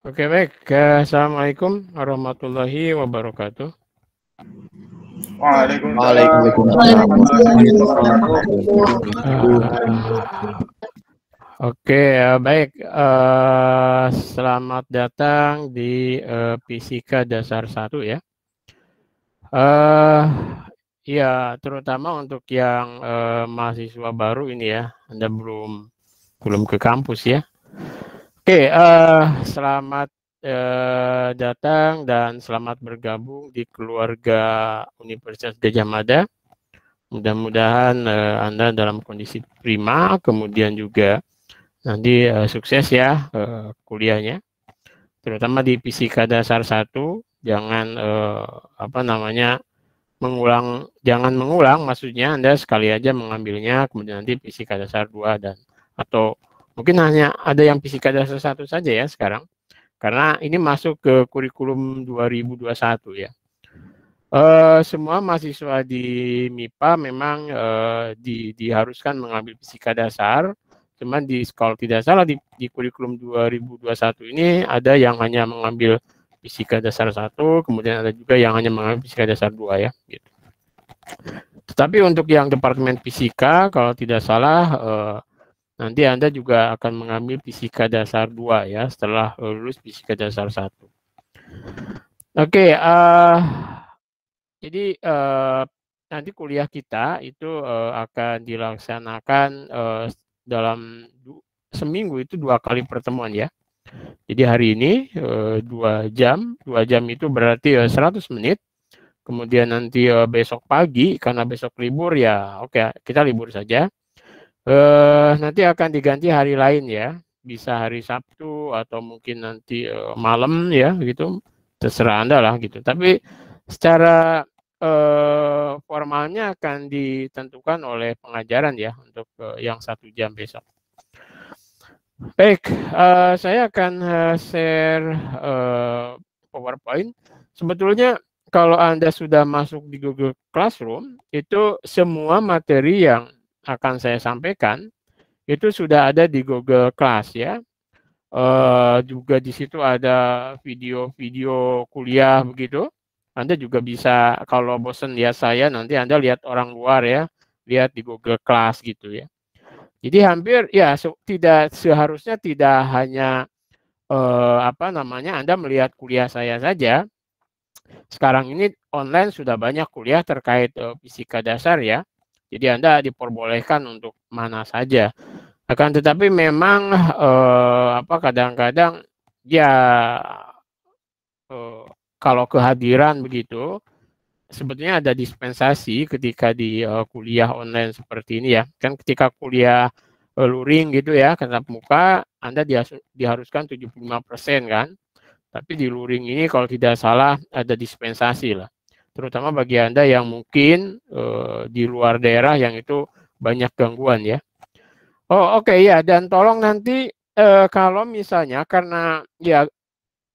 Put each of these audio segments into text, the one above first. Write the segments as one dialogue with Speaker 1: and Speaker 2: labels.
Speaker 1: Oke, baik. Assalamualaikum warahmatullahi wabarakatuh.
Speaker 2: Waalaikumsalam warahmatullahi wabarakatuh.
Speaker 1: Oke, baik. Selamat datang di Fisika Dasar 1 ya. Ya, terutama untuk yang mahasiswa baru ini ya, Anda belum ke kampus ya. Oke, selamat datang dan selamat bergabung di keluarga Universitas Gadjah Mada. Mudah-mudahan Anda dalam kondisi prima, kemudian juga nanti sukses ya kuliahnya, terutama di Fisika Dasar 1. Jangan jangan mengulang, maksudnya Anda sekali aja mengambilnya, kemudian nanti Fisika Dasar 2 atau mungkin hanya ada yang Fisika Dasar 1 saja ya sekarang. Karena ini masuk ke kurikulum 2021 ya. Semua mahasiswa di MIPA memang diharuskan mengambil fisika dasar, cuman kalau tidak salah di kurikulum 2021 ini ada yang hanya mengambil fisika dasar 1, kemudian ada juga yang hanya mengambil fisika dasar 2 ya. Gitu. Tetapi untuk yang departemen fisika, kalau tidak salah nanti Anda juga akan mengambil fisika dasar 2 ya setelah lulus fisika dasar 1. Oke, jadi nanti kuliah kita itu akan dilaksanakan dalam seminggu itu 2 kali pertemuan ya. Jadi hari ini 2 jam itu berarti 100 menit. Kemudian nanti besok pagi karena besok libur ya, oke kita libur saja. Nanti akan diganti hari lain ya, bisa hari Sabtu atau mungkin nanti malam ya gitu, terserah Anda lah gitu. Tapi secara formalnya akan ditentukan oleh pengajaran ya untuk yang 1 jam besok. Baik, saya akan share PowerPoint. Sebetulnya kalau Anda sudah masuk di Google Classroom, itu semua materi yang akan saya sampaikan itu sudah ada di Google Class ya. Juga di situ ada video-video kuliah begitu. Anda juga bisa kalau bosan lihat saya, nanti Anda lihat orang luar ya, lihat di Google Class gitu ya. Jadi hampir ya tidak seharusnya tidak hanya Anda melihat kuliah saya saja. Sekarang ini online sudah banyak kuliah terkait fisika dasar ya. Jadi Anda diperbolehkan untuk mana saja. Akan tetapi memang kadang-kadang ya kalau kehadiran begitu sebetulnya ada dispensasi ketika di kuliah online seperti ini ya. Kan ketika kuliah luring gitu ya, tatap muka, Anda diharuskan 75% kan. Tapi di luring ini kalau tidak salah ada dispensasi lah. Terutama bagi Anda yang mungkin di luar daerah yang itu banyak gangguan ya. Oh oke ya, dan tolong nanti kalau misalnya karena ya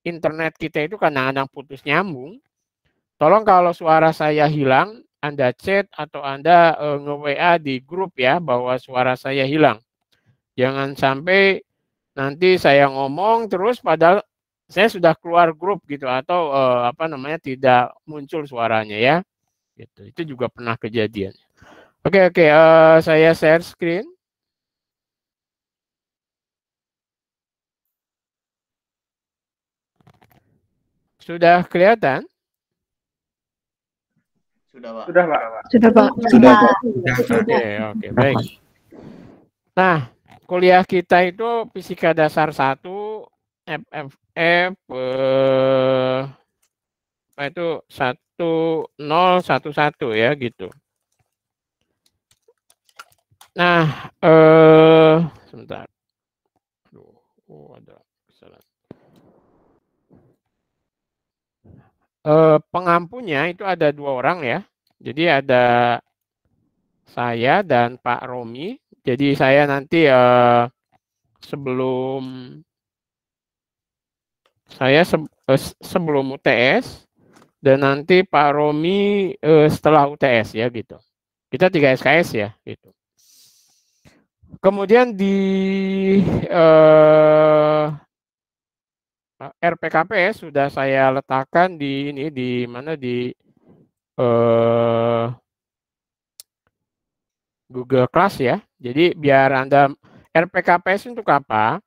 Speaker 1: internet kita itu kadang-kadang putus nyambung, tolong kalau suara saya hilang, Anda chat atau Anda nge-WA di grup ya bahwa suara saya hilang. Jangan sampai nanti saya ngomong terus padahal saya sudah keluar grup gitu atau tidak muncul suaranya ya. Gitu. Itu juga pernah kejadian. Oke, saya share screen. Sudah kelihatan?
Speaker 2: Sudah, Pak.
Speaker 3: Sudah, Pak.
Speaker 4: Sudah, Pak.
Speaker 1: Oke, baik. Nah, kuliah kita itu fisika dasar 1 FFF itu 1011 ya gitu. Nah, sebentar. Ada kesalahan. Pengampunya itu ada 2 orang ya. Jadi ada saya dan Pak Romi. Jadi saya nanti sebelum UTS dan nanti Pak Romi setelah UTS ya gitu. Kita 3 SKS ya gitu. Kemudian di RPKPS sudah saya letakkan di ini, di mana, di Google Class ya. Jadi biar Anda, RPKPS untuk apa?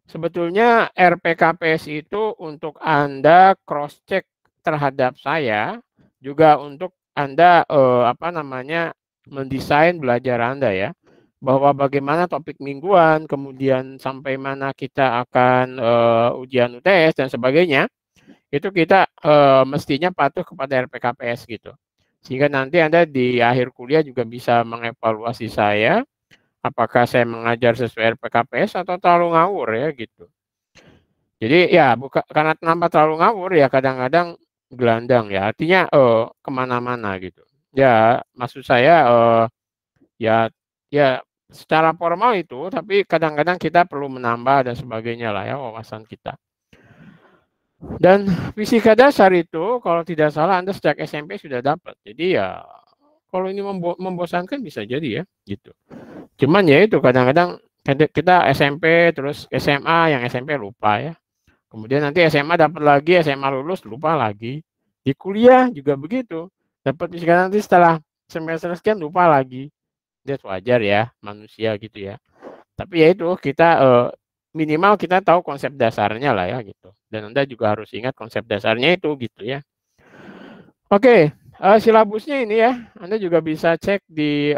Speaker 1: Sebetulnya RPKPS itu untuk Anda cross check terhadap saya, juga untuk Anda mendesain belajar Anda ya. Bahwa bagaimana topik mingguan, kemudian sampai mana kita akan ujian UTS dan sebagainya. Itu kita mestinya patuh kepada RPKPS gitu. Sehingga nanti Anda di akhir kuliah juga bisa mengevaluasi saya, apakah saya mengajar sesuai RPKPS atau terlalu ngawur ya gitu. Jadi ya karena nampak terlalu ngawur ya kadang-kadang gelandang ya, artinya kemana-mana gitu. Ya maksud saya ya secara formal itu, tapi kadang-kadang kita perlu menambah dan sebagainya lah ya wawasan kita. Dan fisika dasar itu kalau tidak salah Anda sejak SMP sudah dapat. Jadi ya kalau ini membosankan bisa jadi ya gitu. Cuman ya itu kadang-kadang kita SMP terus SMA, yang SMP lupa ya. Kemudian nanti SMA dapat lagi, SMA lulus lupa lagi. Di kuliah juga begitu. Dapat fisika nanti setelah semester sekian lupa lagi. That's wajar ya, manusia gitu ya. Tapi ya itu kita minimal kita tahu konsep dasarnya lah ya gitu. Dan Anda juga harus ingat konsep dasarnya itu gitu ya. Oke, silabusnya ini ya, Anda juga bisa cek di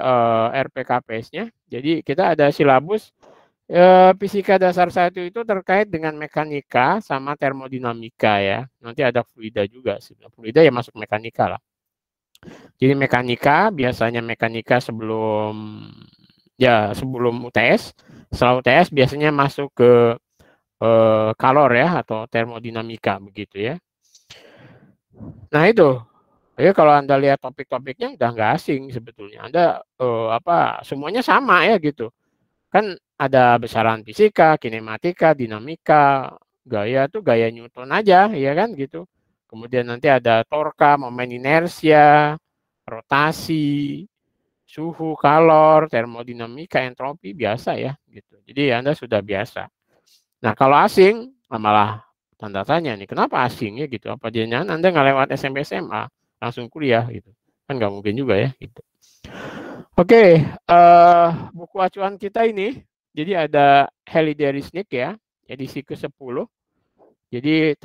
Speaker 1: RPKPS-nya. Jadi kita ada silabus fisika dasar 1 itu terkait dengan mekanika sama termodinamika ya. Nanti ada fluida juga. Fluida ya masuk mekanika lah. Jadi mekanika, biasanya mekanika sebelum UTS. Setelah UTS biasanya masuk ke kalor ya, atau termodinamika begitu ya. Nah itu, ya kalau Anda lihat topik-topiknya udah nggak asing sebetulnya. Anda semuanya sama ya gitu. Kan ada besaran fisika, kinematika, dinamika, gaya tuh gaya Newton aja ya kan gitu. Kemudian nanti ada torka, momen inersia, rotasi, suhu, kalor, termodinamika, entropi biasa ya gitu. Jadi Anda sudah biasa. Nah kalau asing malah tanda tanya nih, kenapa asing ya gitu? Apa jangan Anda nggak lewat SMP SMA langsung kuliah gitu? Kan nggak mungkin juga ya gitu. Oke, buku acuan kita ini, jadi ada Heliderisnik ya, edisi ke-10. Jadi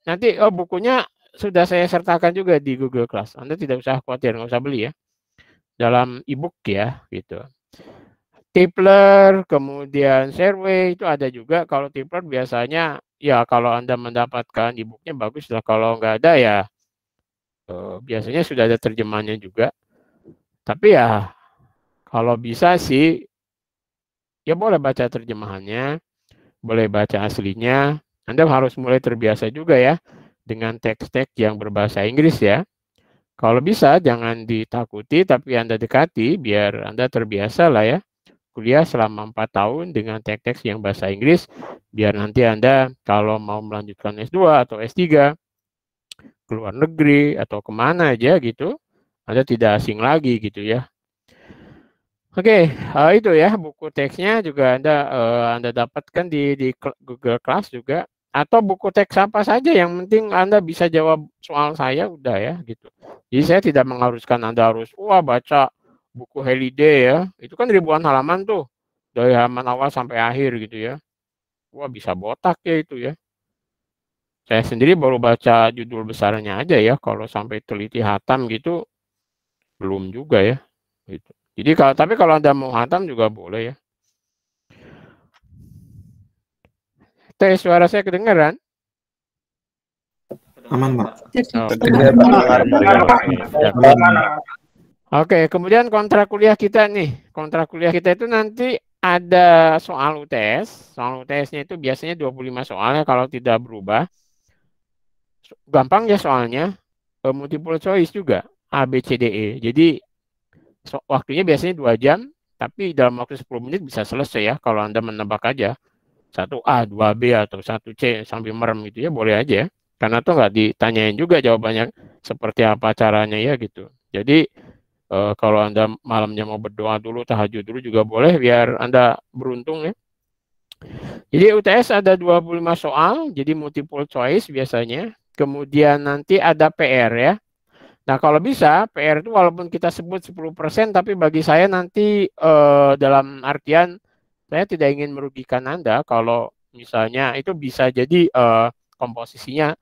Speaker 1: nanti bukunya sudah saya sertakan juga di Google Class. Anda tidak usah khawatir, nggak usah beli ya. Dalam e-book ya, gitu. Tipler, kemudian Shareway itu ada juga. Kalau Tipler biasanya ya kalau Anda mendapatkan e-booknya bagus lah. Kalau nggak ada ya biasanya sudah ada terjemahannya juga. Tapi ya kalau bisa sih ya boleh baca terjemahannya, boleh baca aslinya. Anda harus mulai terbiasa juga ya dengan teks-teks yang berbahasa Inggris ya. Kalau bisa jangan ditakuti tapi Anda dekati biar Anda terbiasa lah ya. Kuliah selama 4 tahun dengan teks-teks yang bahasa Inggris biar nanti Anda kalau mau melanjutkan S2 atau S3 ke luar negeri atau kemana aja gitu, Anda tidak asing lagi gitu ya. Oke, itu ya buku teksnya juga Anda dapatkan di Google Class juga, atau buku teks apa saja yang penting Anda bisa jawab soal saya udah ya gitu. Jadi saya tidak mengharuskan Anda harus baca buku Halliday ya, itu kan ribuan halaman tuh dari halaman awal sampai akhir gitu ya. Bisa botak ya itu ya. Saya sendiri baru baca judul besarnya aja ya, kalau sampai teliti hatam gitu belum juga ya. Gitu. Jadi tapi kalau Anda mau hatam juga boleh ya. Tes suara saya kedengaran?
Speaker 3: Aman, Pak.
Speaker 1: Oke, kemudian kontrak kuliah kita nih. Kontrak kuliah kita itu nanti ada soal UTS. Soal UTS-nya itu biasanya 25 soal ya kalau tidak berubah. Gampang ya soalnya. Multiple choice juga. A, B, C, D, E. Jadi waktunya biasanya 2 jam. Tapi dalam waktu 10 menit bisa selesai ya. Kalau Anda menebak aja. 1A, 2B, atau 1C sambil merem gitu ya. Boleh aja ya. Karena tuh nggak ditanyain juga jawabannya seperti apa caranya ya gitu. Jadi kalau Anda malamnya mau berdoa dulu, tahajud dulu juga boleh biar Anda beruntung ya. Jadi UTS ada 25 soal, jadi multiple choice biasanya. Kemudian nanti ada PR ya. Nah, kalau bisa PR itu walaupun kita sebut 10%, tapi bagi saya nanti dalam artian saya tidak ingin merugikan Anda kalau misalnya itu bisa jadi komposisinya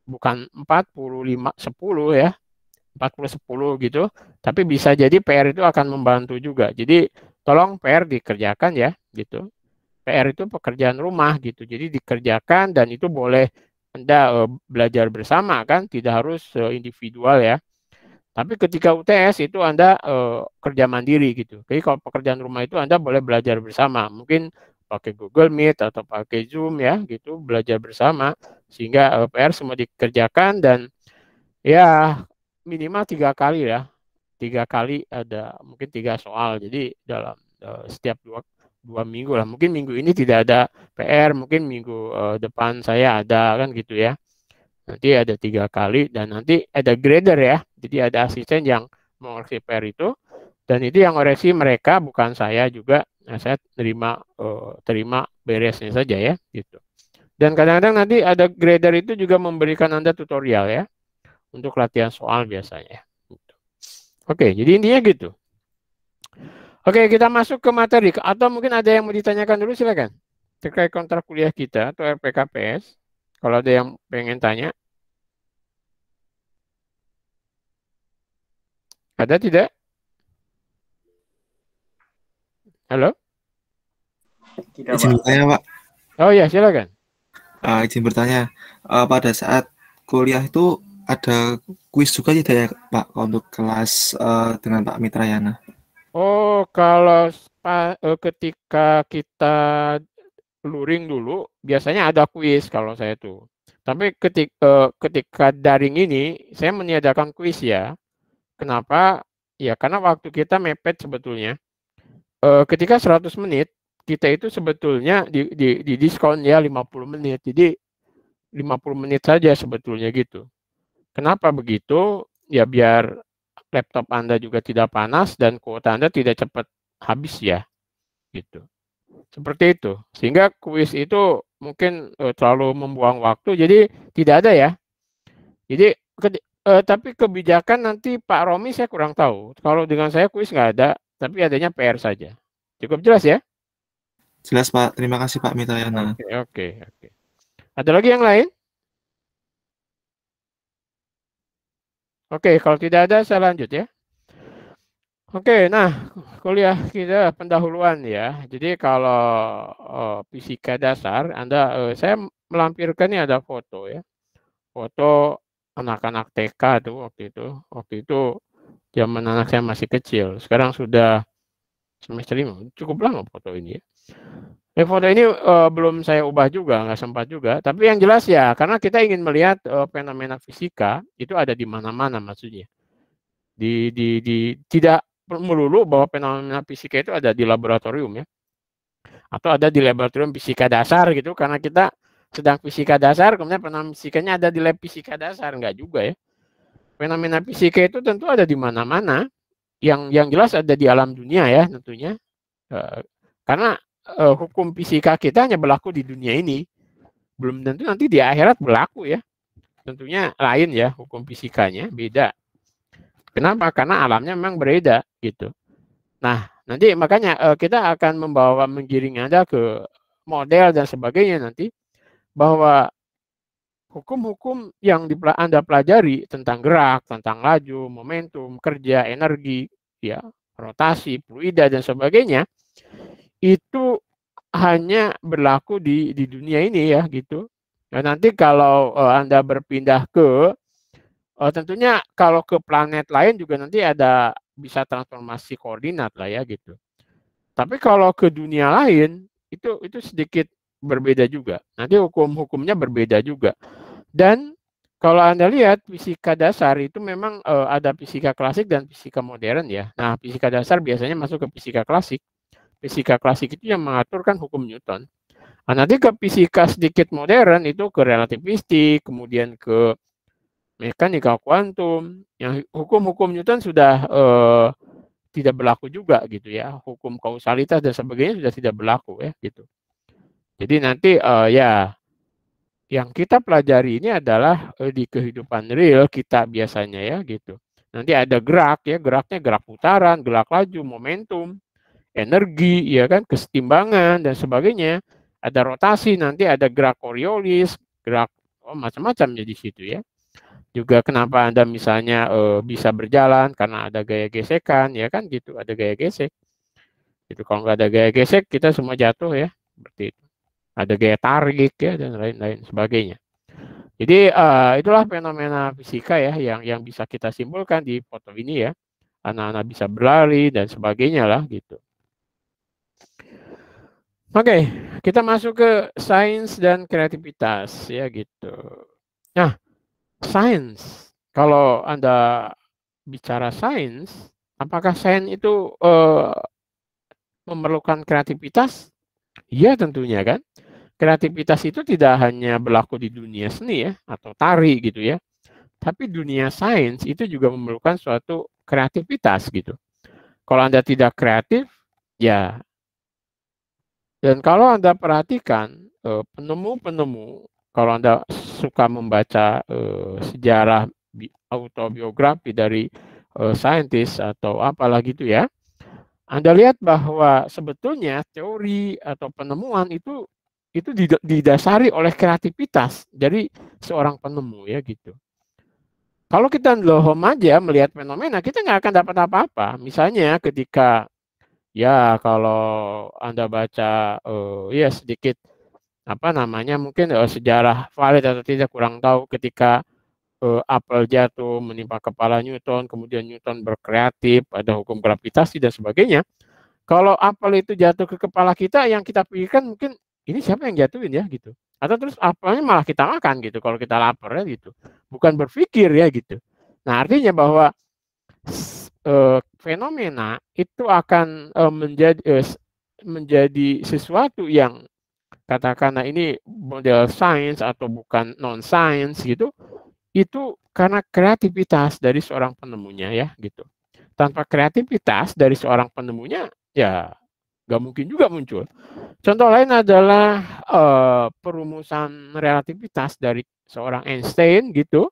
Speaker 1: bukan 40-50-10 ya, 40-10 gitu, tapi bisa jadi PR itu akan membantu juga. Jadi tolong PR dikerjakan ya gitu. PR itu pekerjaan rumah gitu. Jadi dikerjakan dan itu boleh Anda belajar bersama kan, tidak harus individual ya. Tapi ketika UTS itu Anda kerja mandiri gitu. Jadi kalau pekerjaan rumah itu Anda boleh belajar bersama. Mungkin pakai Google Meet atau pakai Zoom ya gitu, belajar bersama sehingga PR semua dikerjakan dan ya minimal 3 kali ya. 3 kali ada mungkin 3 soal. Jadi dalam setiap dua minggu lah. Mungkin minggu ini tidak ada PR, mungkin minggu depan saya ada kan gitu ya. Nanti ada 3 kali dan nanti ada grader ya. Jadi ada asisten yang mengoreksi PR itu dan itu yang ngoreksi mereka bukan saya juga. Nah, saya terima beresnya saja ya gitu. Dan kadang-kadang nanti ada grader itu juga memberikan Anda tutorial ya untuk latihan soal biasanya. Oke, jadi intinya gitu. Oke, kita masuk ke materi. Atau mungkin ada yang mau ditanyakan dulu, silakan. Terkait kontrak kuliah kita atau RPKPS. Kalau ada yang pengen tanya. Ada tidak? Halo?
Speaker 2: Tidak,
Speaker 3: Izin
Speaker 2: Pak.
Speaker 3: bertanya, Pak.
Speaker 1: Oh ya, silakan.
Speaker 3: Izin bertanya, pada saat kuliah itu ada kuis juga tidak ya, Pak, untuk kelas dengan Pak Mitrayana?
Speaker 1: Oh, kalau ketika kita luring dulu, biasanya ada kuis kalau saya tuh. Tapi ketika daring ini, saya meniadakan kuis ya. Kenapa? Ya, karena waktu kita mepet sebetulnya. Ketika 100 menit, kita itu sebetulnya di diskon ya 50 menit. Jadi 50 menit saja sebetulnya gitu. Kenapa begitu? Ya biar laptop Anda juga tidak panas dan kuota Anda tidak cepat habis ya. Gitu. Seperti itu. Sehingga kuis itu mungkin terlalu membuang waktu, jadi tidak ada ya. Jadi tapi kebijakan nanti Pak Romi saya kurang tahu. Kalau dengan saya kuis nggak ada, tapi adanya PR saja. Cukup jelas ya?
Speaker 3: Jelas, Pak. Terima kasih, Pak Mitrayana.
Speaker 1: Oke. Ada lagi yang lain? Oke, kalau tidak ada saya lanjut ya. Oke, nah kuliah kita pendahuluan ya. Jadi kalau fisika dasar, saya melampirkan ini ada foto ya. Foto anak-anak TK tuh waktu itu. Waktu itu zaman anak saya masih kecil. Sekarang sudah semester 5. Cukup lama foto ini ya. Foto ini belum saya ubah juga, nggak sempat juga. Tapi yang jelas ya, karena kita ingin melihat fenomena fisika itu ada di mana-mana maksudnya. Tidak melulu bahwa fenomena fisika itu ada di laboratorium ya, atau ada di laboratorium fisika dasar gitu, karena kita sedang fisika dasar, kemudian fenomena fisikanya ada di lab fisika dasar, enggak juga ya. Fenomena fisika itu tentu ada di mana-mana, yang jelas ada di alam dunia ya tentunya, karena hukum fisika kita hanya berlaku di dunia ini, belum tentu nanti di akhirat berlaku ya, tentunya lain ya hukum fisikanya, beda. Kenapa? Karena alamnya memang berbeda gitu. Nah, nanti makanya kita akan menggiring Anda ke model dan sebagainya nanti, bahwa hukum-hukum yang Anda pelajari tentang gerak, tentang laju, momentum, kerja, energi, ya, rotasi, fluida dan sebagainya, itu hanya berlaku di dunia ini ya gitu. Nah, nanti kalau Anda berpindah ke tentunya kalau ke planet lain juga nanti ada bisa transformasi koordinat lah ya gitu. Tapi kalau ke dunia lain itu sedikit berbeda juga. Nanti hukum-hukumnya berbeda juga. Dan kalau Anda lihat fisika dasar itu memang ada fisika klasik dan fisika modern ya. Nah, fisika dasar biasanya masuk ke fisika klasik. Fisika klasik itu yang mengaturkan hukum Newton. Nah, nanti ke fisika sedikit modern itu ke relativistik, kemudian ke mekanika kuantum, yang hukum-hukum Newton sudah tidak berlaku juga gitu ya, hukum kausalitas dan sebagainya sudah tidak berlaku ya gitu. Jadi nanti ya yang kita pelajari ini adalah di kehidupan real kita biasanya ya gitu. Nanti ada gerak ya, geraknya gerak putaran, gerak laju, momentum, energi, ya kan, kesetimbangan dan sebagainya. Ada rotasi, nanti ada gerak Coriolis, gerak macam-macamnya di situ ya. Juga kenapa Anda misalnya bisa berjalan karena ada gaya gesekan, ya kan gitu, ada gaya gesek. Itu kalau nggak ada gaya gesek kita semua jatuh ya, seperti itu. Ada gaya tarik ya dan lain-lain sebagainya. Jadi itulah fenomena fisika ya yang bisa kita simpulkan di foto ini ya. Anak-anak bisa berlari dan sebagainya lah gitu. Oke, kita masuk ke sains dan kreativitas ya gitu. Nah, sains. Kalau Anda bicara sains, apakah sains itu memerlukan kreativitas? Iya tentunya kan. Kreativitas itu tidak hanya berlaku di dunia seni ya atau tari gitu ya. Tapi dunia sains itu juga memerlukan suatu kreativitas gitu. Kalau Anda tidak kreatif, ya. Dan kalau Anda perhatikan penemu-penemu, kalau Anda suka membaca sejarah autobiografi dari saintis atau apalah gitu ya, Anda lihat bahwa sebetulnya teori atau penemuan itu didasari oleh kreativitas dari seorang penemu ya gitu. Kalau kita lohom aja melihat fenomena, kita nggak akan dapat apa-apa. Misalnya ketika ya kalau Anda baca ya sedikit apa namanya mungkin sejarah valid atau tidak kurang tahu ketika apel jatuh menimpa kepala Newton, kemudian Newton berkreatif, ada hukum gravitasi dan sebagainya. Kalau apel itu jatuh ke kepala kita, yang kita pikirkan mungkin ini siapa yang jatuhin ya gitu. Atau terus apelnya malah kita makan gitu kalau kita lapar ya gitu. Bukan berpikir ya gitu. Nah artinya bahwa fenomena itu akan menjadi sesuatu yang katakanlah ini model sains atau bukan non sains gitu, itu karena kreativitas dari seorang penemunya ya gitu. Tanpa kreativitas dari seorang penemunya ya nggak mungkin juga muncul. Contoh lain adalah perumusan relativitas dari seorang Einstein gitu.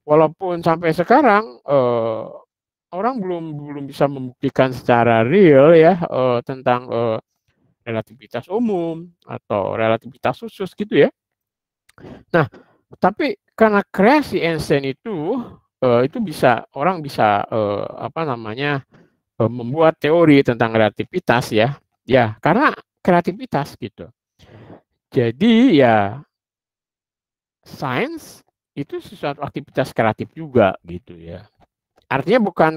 Speaker 1: Walaupun sampai sekarang orang belum bisa membuktikan secara real ya tentang relativitas umum atau relativitas khusus gitu ya. Nah, tapi karena kreasi Einstein itu bisa orang bisa apa namanya membuat teori tentang relativitas ya. Ya, karena kreativitas gitu. Jadi ya sains itu sesuatu aktivitas kreatif juga gitu ya. Artinya bukan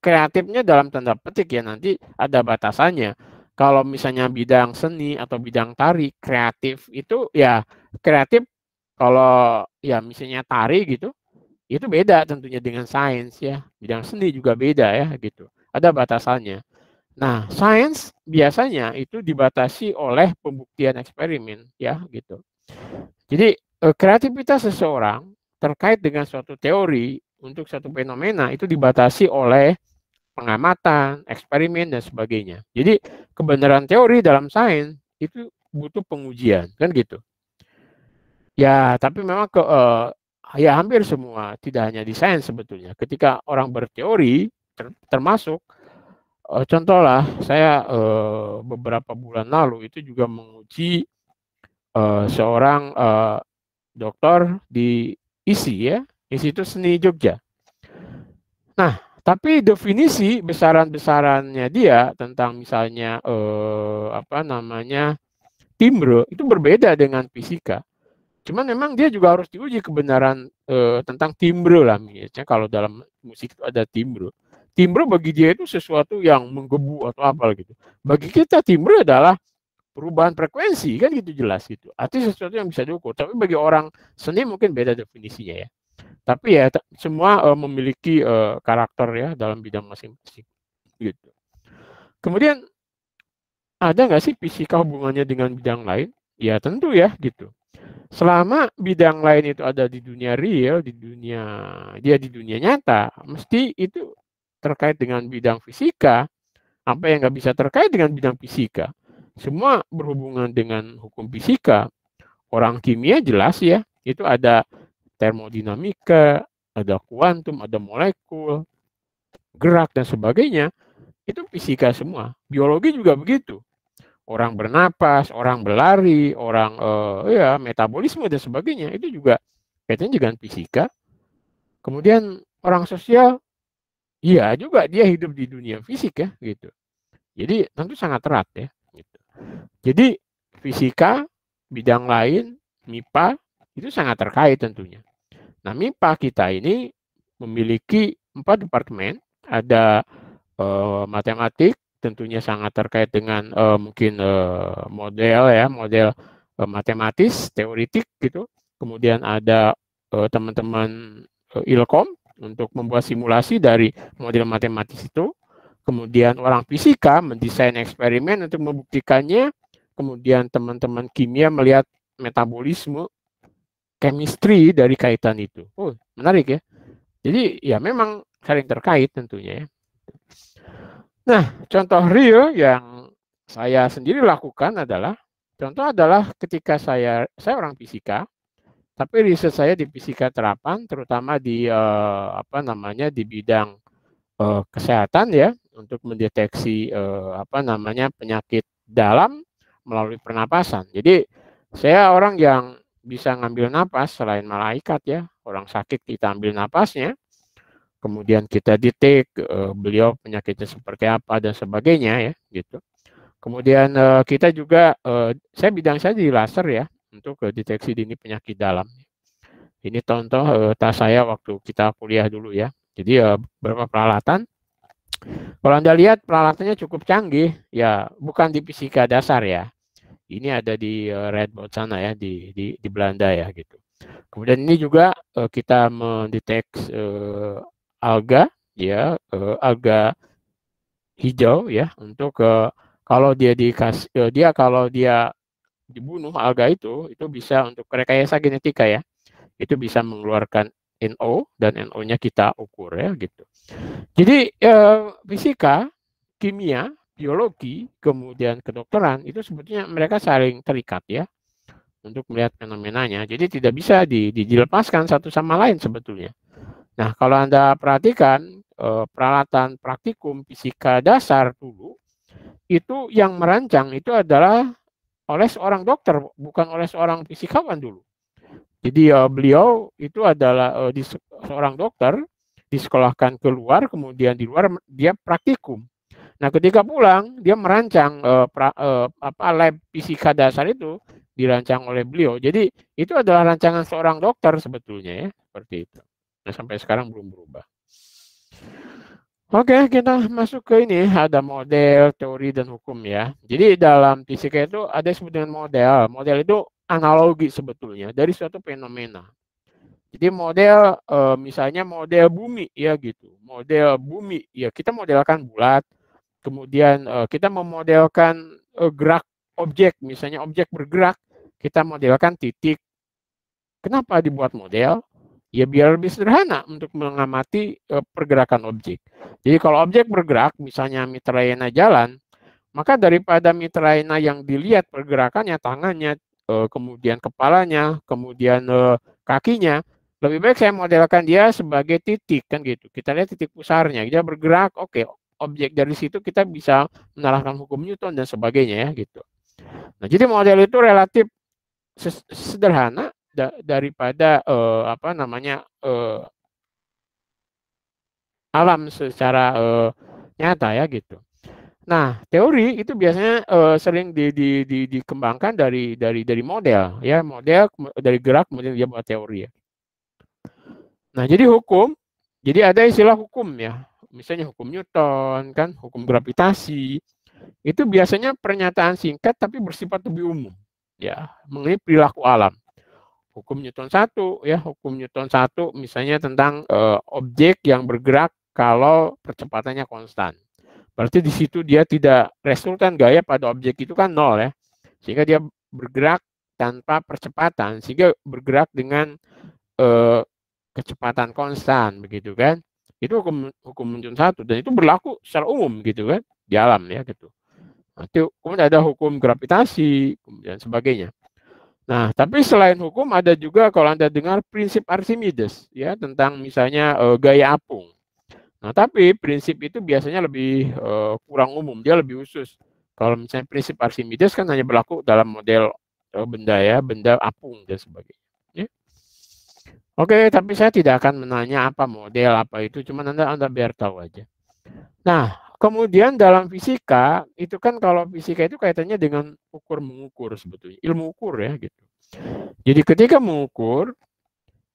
Speaker 1: kreatifnya dalam tanda petik ya, nanti ada batasannya. Kalau misalnya bidang seni atau bidang tari kreatif itu ya kreatif kalau ya misalnya tari gitu itu beda tentunya dengan sains ya. Bidang seni juga beda ya gitu. Ada batasannya. Nah, sains biasanya itu dibatasi oleh pembuktian eksperimen ya gitu. Jadi kreativitas seseorang terkait dengan suatu teori untuk suatu fenomena itu dibatasi oleh pengamatan, eksperimen dan sebagainya. Jadi kebenaran teori dalam sains itu butuh pengujian kan gitu. Ya, tapi memang ya hampir semua, tidak hanya di sains sebetulnya. Ketika orang berteori termasuk contohlah saya beberapa bulan lalu itu juga menguji seorang doktor di ISI ya, Institut Seni Jogja. Nah, tapi definisi besaran-besarannya dia tentang misalnya apa namanya timbre itu berbeda dengan fisika. Cuman memang dia juga harus diuji kebenaran tentang timbre lah, misalnya kalau dalam musik itu ada timbre. Timbre bagi dia itu sesuatu yang menggebu atau apa gitu. Bagi kita timbre adalah perubahan frekuensi kan gitu jelas gitu. Artinya sesuatu yang bisa diukur. Tapi bagi orang seni mungkin beda definisinya ya. Tapi ya semua memiliki karakter ya dalam bidang masing-masing gitu. Kemudian ada nggak sih fisika hubungannya dengan bidang lain? Ya tentu ya gitu. Selama bidang lain itu ada di dunia real, di dunia nyata, mesti itu terkait dengan bidang fisika. Apa yang nggak bisa terkait dengan bidang fisika? semua berhubungan dengan hukum fisika. Orang kimia jelas ya, itu ada termodinamika, ada kuantum, ada molekul, gerak dan sebagainya. Itu fisika semua. Biologi juga begitu. Orang bernapas, orang berlari, orang ya metabolisme dan sebagainya itu juga kaitannya dengan fisika. Kemudian orang sosial, iya juga dia hidup di dunia fisik ya gitu. Jadi tentu sangat erat ya. Gitu. Jadi fisika, bidang lain, MIPA itu sangat terkait tentunya. Nah MIPA kita ini memiliki 4 departemen, ada matematik, tentunya sangat terkait dengan mungkin model ya, model matematis, teoritik gitu. Kemudian ada teman-teman Ilkom untuk membuat simulasi dari model matematis itu. Kemudian orang fisika mendesain eksperimen untuk membuktikannya. Kemudian teman-teman kimia melihat metabolisme, chemistry dari kaitan itu. Oh, menarik ya. Jadi ya memang saling terkait tentunya ya. Nah, contoh real yang saya sendiri lakukan adalah ketika saya orang fisika, tapi riset saya di fisika terapan, terutama di di bidang kesehatan ya, untuk mendeteksi penyakit dalam melalui pernapasan. Jadi saya orang yang bisa ngambil napas selain malaikat ya, orang sakit kita ambil napasnya, kemudian kita detek beliau penyakitnya seperti apa dan sebagainya ya gitu. Kemudian kita juga saya di laser ya untuk deteksi dini penyakit dalam. Ini contoh tas saya waktu kita kuliah dulu ya. Jadi beberapa peralatan. Kalau Anda lihat peralatannya cukup canggih, ya bukan di fisika dasar ya. Ini ada di Redboud sana ya di Belanda ya gitu. Kemudian ini juga kita mendeteksi alga ya, alga hijau ya untuk kalau dia kalau dia dibunuh alga itu bisa untuk rekayasa genetika ya. Itu bisa mengeluarkan NO dan NO-nya kita ukur ya gitu. Jadi fisika, kimia, biologi, kemudian kedokteran itu sebetulnya mereka saling terikat ya untuk melihat fenomenanya. Jadi tidak bisa dilepaskan satu sama lain sebetulnya. Nah, kalau Anda perhatikan peralatan praktikum fisika dasar dulu itu yang merancang itu adalah oleh seorang dokter, bukan oleh seorang fisikawan dulu. Jadi beliau itu adalah seorang dokter, disekolahkan keluar, kemudian di luar dia praktikum. Nah, ketika pulang dia merancang lab fisika dasar itu dirancang oleh beliau. Jadi itu adalah rancangan seorang dokter sebetulnya ya, seperti itu. Nah, sampai sekarang belum berubah. Oke, kita masuk ke ini, ada model, teori, dan hukum ya. Jadi dalam fisika itu ada yang disebut dengan model. Model itu analogi sebetulnya dari suatu fenomena. Jadi model, misalnya model bumi ya gitu. Model bumi, ya kita modelkan bulat. Kemudian kita memodelkan gerak objek, misalnya objek bergerak, kita modelkan titik. Kenapa dibuat model? Ya biar lebih sederhana untuk mengamati pergerakan objek. Jadi kalau objek bergerak, misalnya mitra laina jalan, maka daripada mitra laina yang dilihat pergerakannya, tangannya, kemudian kepalanya, kemudian kakinya, lebih baik saya modelkan dia sebagai titik kan gitu. Kita lihat titik pusarnya, dia bergerak, oke, objek dari situ kita bisa menerapkan hukum Newton dan sebagainya ya gitu. Nah, jadi model itu relatif sederhana daripada alam secara nyata ya gitu. Nah, teori itu biasanya sering dikembangkan dari model ya, model dari gerak kemudian dia buat teori ya. Nah, jadi hukum, jadi ada istilah hukum ya. Misalnya hukum Newton kan, hukum gravitasi. Itu biasanya pernyataan singkat tapi bersifat lebih umum ya, mengenai perilaku alam. Hukum Newton 1 ya, hukum Newton 1 misalnya tentang objek yang bergerak kalau percepatannya konstan. Berarti di situ dia tidak resultan gaya pada objek itu kan 0 ya. Sehingga dia bergerak tanpa percepatan, sehingga bergerak dengan kecepatan konstan begitu kan. Itu hukum Newton 1 dan itu berlaku secara umum gitu kan di alam ya gitu. Kemudian ada hukum gravitasi, kemudian sebagainya. Nah, tapi selain hukum ada juga kalau Anda dengar prinsip Archimedes ya tentang misalnya gaya apung. Nah, tapi prinsip itu biasanya lebih kurang umum, dia lebih khusus. Kalau misalnya prinsip Archimedes kan hanya berlaku dalam model benda ya, benda apung dan sebagainya. Ya. Oke, tapi saya tidak akan menanya apa model apa itu, cuman Anda biar tahu aja. Nah, kemudian dalam fisika itu kan kalau fisika itu kaitannya dengan ukur mengukur sebetulnya, ilmu ukur ya gitu. Jadi ketika mengukur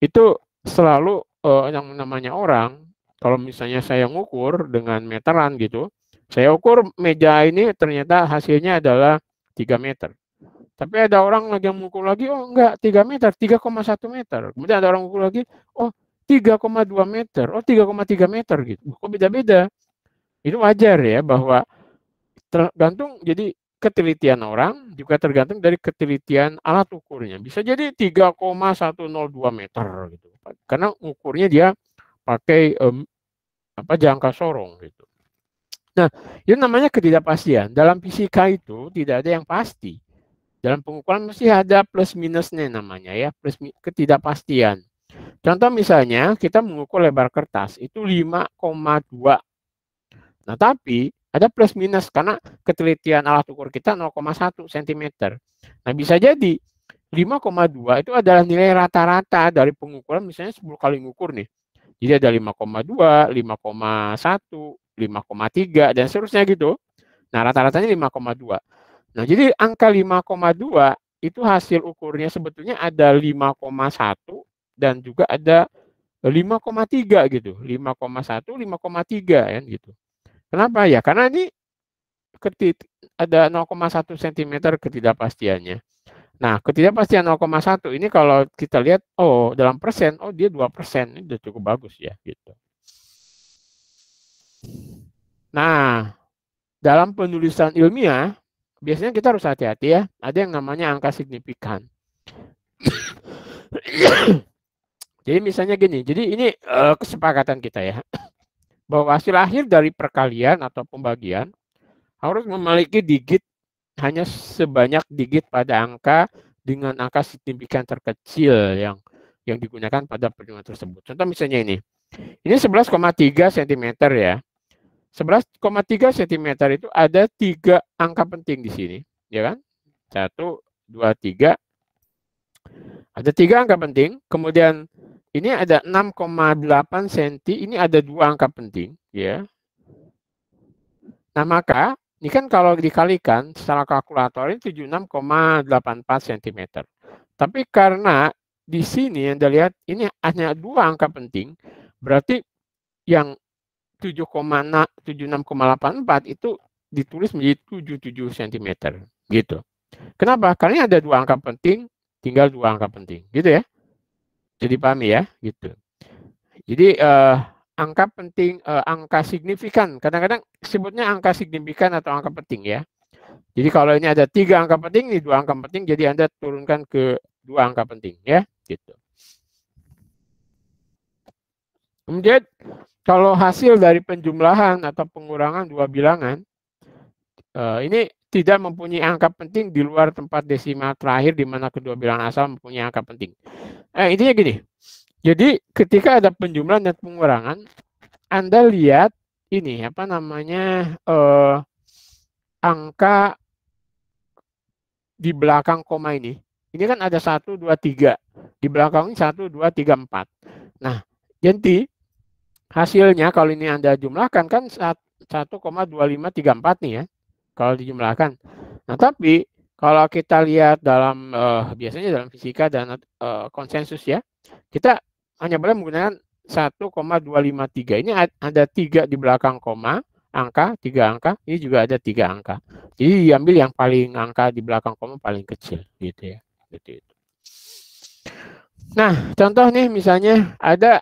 Speaker 1: itu selalu yang namanya orang, kalau misalnya saya ngukur dengan meteran gitu, saya ukur meja ini ternyata hasilnya adalah 3 meter. Tapi ada orang lagi yang mengukur lagi, oh enggak 3 meter, 3,1 meter. Kemudian ada orang mengukur lagi, oh 3,2 meter, oh 3,3 meter gitu. Kok beda-beda? Itu wajar ya bahwa tergantung, jadi ketelitian orang juga tergantung dari ketelitian alat ukurnya. Bisa jadi 3,102 meter gitu. Karena ukurnya dia pakai jangka sorong gitu. Nah, itu namanya ketidakpastian. Dalam fisika itu tidak ada yang pasti. Dalam pengukuran mesti ada plus minusnya namanya ya, ketidakpastian. Contoh misalnya kita mengukur lebar kertas itu 5,2. Nah, tapi ada plus minus karena ketelitian alat ukur kita 0,1 cm. Nah, bisa jadi 5,2 itu adalah nilai rata-rata dari pengukuran misalnya 10 kali ngukur nih. Jadi ada 5,2, 5,1, 5,3 dan seterusnya gitu. Nah, rata-ratanya 5,2. Nah, jadi angka 5,2 itu hasil ukurnya sebetulnya ada 5,1 dan juga ada 5,3 gitu. 5,1, 5,3 kan gitu. Kenapa ya? Karena ini ada 0,1 cm ketidakpastiannya. Nah, ketidakpastian 0,1 ini kalau kita lihat, oh dalam persen, oh dia 2%, ini udah cukup bagus ya gitu. Nah, dalam penulisan ilmiah, biasanya kita harus hati-hati ya, ada yang namanya angka signifikan. Jadi misalnya gini, jadi ini kesepakatan kita ya, bahwa hasil akhir dari perkalian atau pembagian harus memiliki digit hanya sebanyak digit pada angka dengan angka signifikan terkecil yang digunakan pada perhitungan tersebut. Contoh misalnya ini 11,3 cm ya. 11,3 cm itu ada 3 angka penting di sini, ya kan? 1, 2, 3. Ada 3 angka penting, kemudian ini ada 6,8 cm, ini ada 2 angka penting, ya. Nah, maka ini kan kalau dikalikan secara kalkulator ini 76,84 cm. Tapi karena di sini Anda lihat ini hanya 2 angka penting, berarti yang 76,84 itu ditulis menjadi 77 cm gitu. Kenapa? Karena ada 2 angka penting, tinggal 2 angka penting, gitu ya. Jadi pahami ya, gitu. Jadi angka penting, angka signifikan, kadang-kadang sebutnya angka signifikan atau angka penting ya. Jadi kalau ini ada 3 angka penting, ini 2 angka penting, jadi Anda turunkan ke 2 angka penting ya, gitu. Kemudian kalau hasil dari penjumlahan atau pengurangan 2 bilangan, ini tidak mempunyai angka penting di luar tempat desimal terakhir di mana kedua bilangan asal mempunyai angka penting. Intinya gini, jadi ketika ada penjumlahan dan pengurangan, Anda lihat ini apa namanya angka di belakang koma ini. Ini kan ada 1, 2, 3. Di belakang ini 1, 2, 3, 4. Nah, jadi hasilnya kalau ini Anda jumlahkan kan 1,2534 nih ya. Kalau dijumlahkan. Nah, tapi kalau kita lihat dalam biasanya dalam fisika dan konsensus ya, kita hanya boleh menggunakan 1,253. Ini ada 3 di belakang koma, angka, 3 angka. Ini juga ada 3 angka. Jadi diambil yang paling angka di belakang koma paling kecil gitu ya. Gitu itu. Nah, contoh nih misalnya ada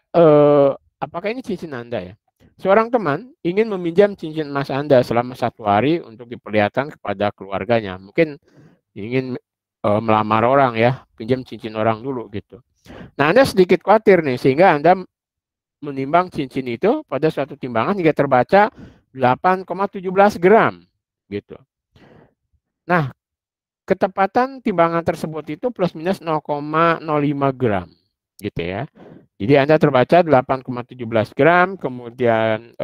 Speaker 1: apakah ini cincin Anda ya? Seorang teman ingin meminjam cincin emas Anda selama 1 hari untuk diperlihatkan kepada keluarganya. Mungkin ingin melamar orang ya, pinjam cincin orang dulu gitu. Nah, Anda sedikit khawatir nih, sehingga Anda menimbang cincin itu pada suatu timbangan hingga terbaca 8,17 gram gitu. Nah, ketepatan timbangan tersebut itu plus minus 0,05 gram gitu ya. Jadi Anda terbaca 8,17 gram, kemudian